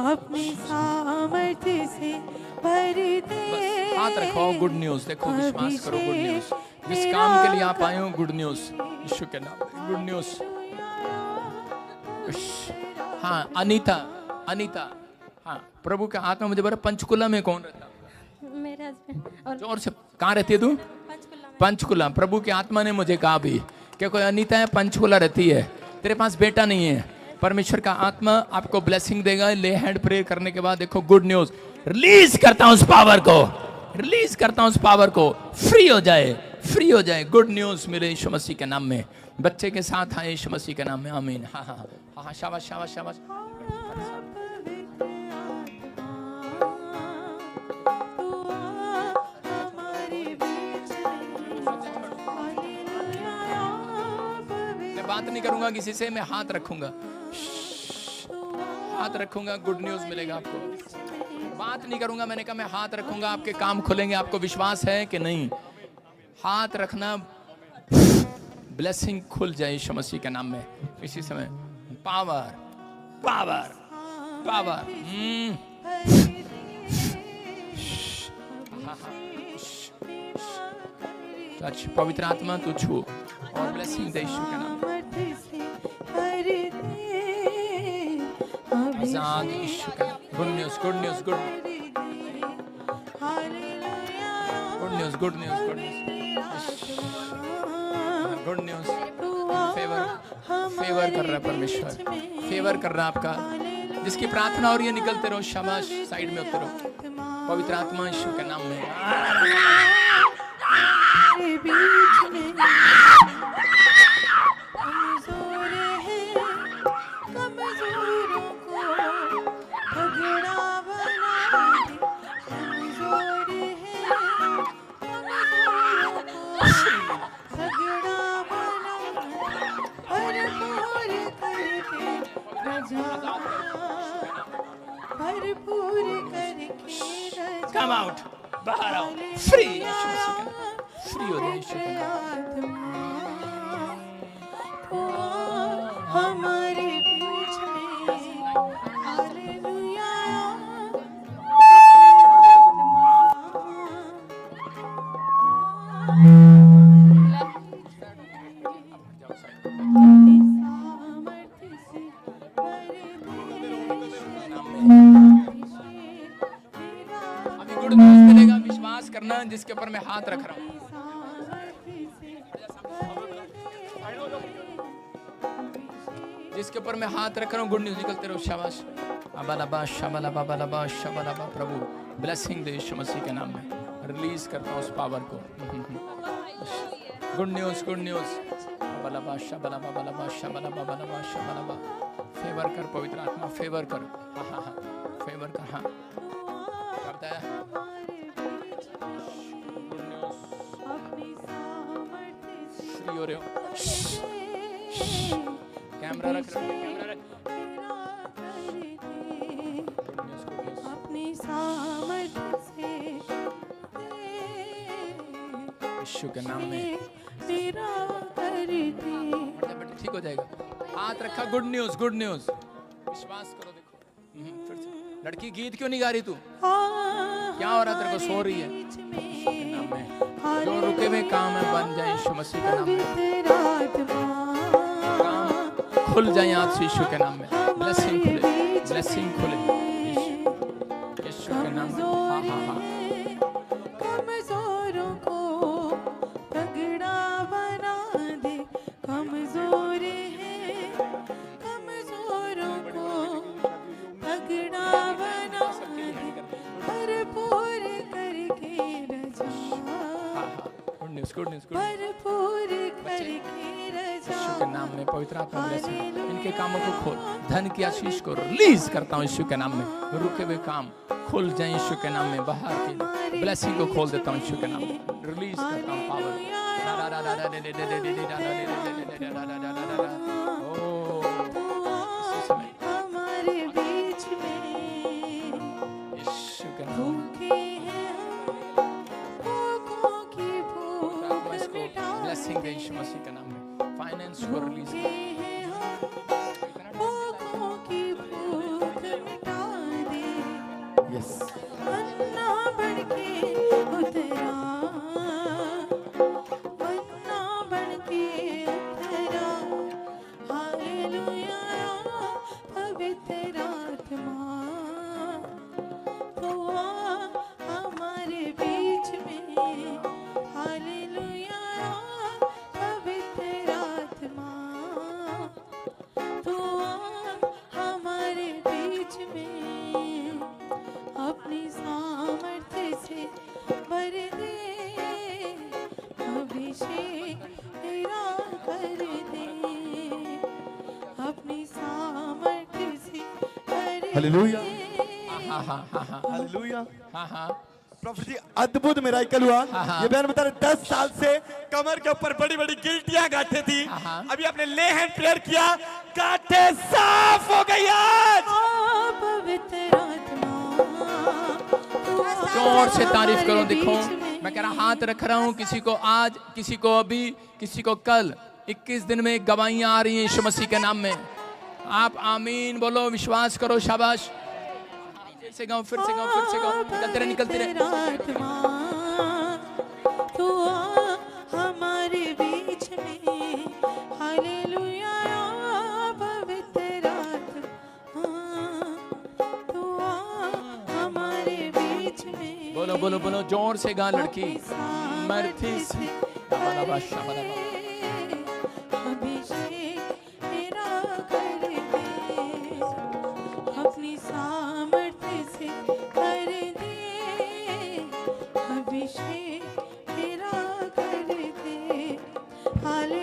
अपनी सामर्थ्य से भर दे। हाथ रखो। गुड न्यूज देखो, विश्वास करो। गुड न्यूज, जिस काम के लिए आप आए हो, गुड न्यूज यीशु के नाम में, गुड न्यूज। हाँ अनीता, हाँ प्रभु का आत्मा मुझे बोला। पंचकुला में कौन रहता? मेरे हस्बैंड। जोर से, कहाँ रहती है तू? पंचकुला। प्रभु की आत्मा ने मुझे कहा भी कि कोई अनीता है, पंचकुला रहती है, तेरे पास बेटा नहीं है। परमेश्वर का आत्मा आपको ब्लेसिंग देगा। ले हैंड प्रेयर करने के बाद देखो गुड न्यूज। रिलीज करता हूं उस पावर को, फ्री हो जाए। गुड न्यूज मिले यीशु मसीह के नाम में। बच्चे के साथ आए यीशु मसीह के नाम में। आमीन। हाँ शाबाश। मैं बात नहीं करूंगा किसी से, मैं हाथ रखूंगा। गुड न्यूज मिलेगा आपको। बात नहीं करूंगा, मैंने कहा मैं हाथ रखूंगा, आपके काम खुलेंगे। आपको विश्वास है कि नहीं? हाथ रखना, ब्लेसिंग खुल जाए यीशु मसीह के नाम में। इसी समय पावर। टच, पवित्र आत्मा तू छू और ब्लेसिंग दे यीशु के नाम में। आजाद यीशु के नाम। Good news. फेवर कर रहा है परमेश्वर, फेवर कर रहा है आपका। जिसकी प्रार्थना हो रही है निकलते रहो, शाबाश। साइड में उतरो। पवित्र आत्मा यीशु के नाम में। Come out, बाहर आओ, फ्री यीशु मसीह के नाम, फ्री हो जाए यीशु के नाम। हमारे बीच में हालेलुया। अभी गुड न्यूज़ जिसके ऊपर मैं हाथ रख रहा हूँ, जिसके ऊपर मैं हाथ रख रहा हूँ, गुड न्यूज निकलते रहो। शाबाश, अबालाबा शबालाबा बालाबा शबालाबा। प्रभु ब्लेसिंग दे यीशु मसीह के नाम में, रिलीज करता हूँ उस पावर को। Good news, good news. अबालाबा शबालाबा बालाबा शबालाबा बालाबा शबालाबा। फेवर कर पवित्र आत्मा, फेवर कर। हाँ हाँ हाँ, फेवर कर। हाँ करता है। Good news. श्री हो रहे हो। कैमरा रख, कैमरा रख। अपनी सामर्थ्य से यीशु के नाम में मेरा कर दे। बेटा ठीक हो जाएगा। हाथ रखा, गुड न्यूज, गुड न्यूज। विश्वास करो। देखो फिर से लड़की गीत क्यों नहीं गा रही तू? क्या हो रहा तेरे को? सो रही है। यीशु के नाम में जो रुके हुए काम है बन जाए यीशु मसीह के नाम में। काम खुल जाए आज यीशु के नाम में। ब्लेसिंग खुले, ब्लेसिंग खुले यीशु के नाम में। हाँ हाँ हाँ। कमजोरों को तगड़ा बना दे, कमजोर है कमजोरों को तगड़ा बना दे, भरपूर करके रजा, good news, good news, good. भरपूर करके रजा। यीशु के नाम में पवित्र आत्मा ब्लेसिंग, इनके कामों को खोल, धन की आशीष को रिलीज करता हूँ यीशु के नाम में। रुके हुए काम खुल जाए यीशु के नाम में। बाहर की ब्लेसिंग को खोल देता हूँ यीशु के नाम में। रिलीज करता हूँ पावर। हमारे बीच में यीशु के नाम में भूखे हैं, भूखों की भूख मिटा ब्लेसिंग दे यीशु मसीह के नाम में। फाइनेंस को रिलीज दे, भूखों की भूख मिटा दे। यस, मन्ना बढ़ के उतरा, मन्ना बढ़ के उतरा। हालेलुया, पवित्र आत्मा तो आ हमारे बीच में। हालेलुया, पवित्र आत्मा तो आ हमारे बीच में। अपनी सामर्थ्य से भर दे, अभिषेक तेरा कर दे। अपनी सामर्थ्य से भर दे। हालेलुया, हाँ हाँ हाँ हाँ हालेलुया। हाँ हाँ। प्रभु जी अद्भुत मिराकल हुआ। हाँ। ये बहन बता रहे 10 साल से कमर के ऊपर बड़ी बड़ी गिल्टियां गांठें थी। हाँ। अभी आपने ले हैंड प्रेयर किया, गांठें साफ हो गई आज। पवित्र आत्मा जोर से तारीफ करो। देखो मैं कह रहा हाथ रख रहा हूँ, किसी को आज, किसी को अभी, किसी को कल। 21 दिन में गवाहियां आ रही हैं यीशु मसीह के नाम में। आप आमीन बोलो, विश्वास करो। शाबाश, फिर से गाओ, फिर से गाओ, फिर से गाओ। निकलते रहे, निकलते रहे। आत्मा तो आ हमारे बीच में। हालेलुया, पवित्र आत्मा तो आ हमारे बीच में। बोलो बोलो बोलो, जोर से गा लड़की। मर्थी से शाबालाबा, शाबालाबा। अभिषेक मेरा कर दे, अपनी सामर्थ्य से कर दे। अभिषेक मेरा कर दे। हालेलुया।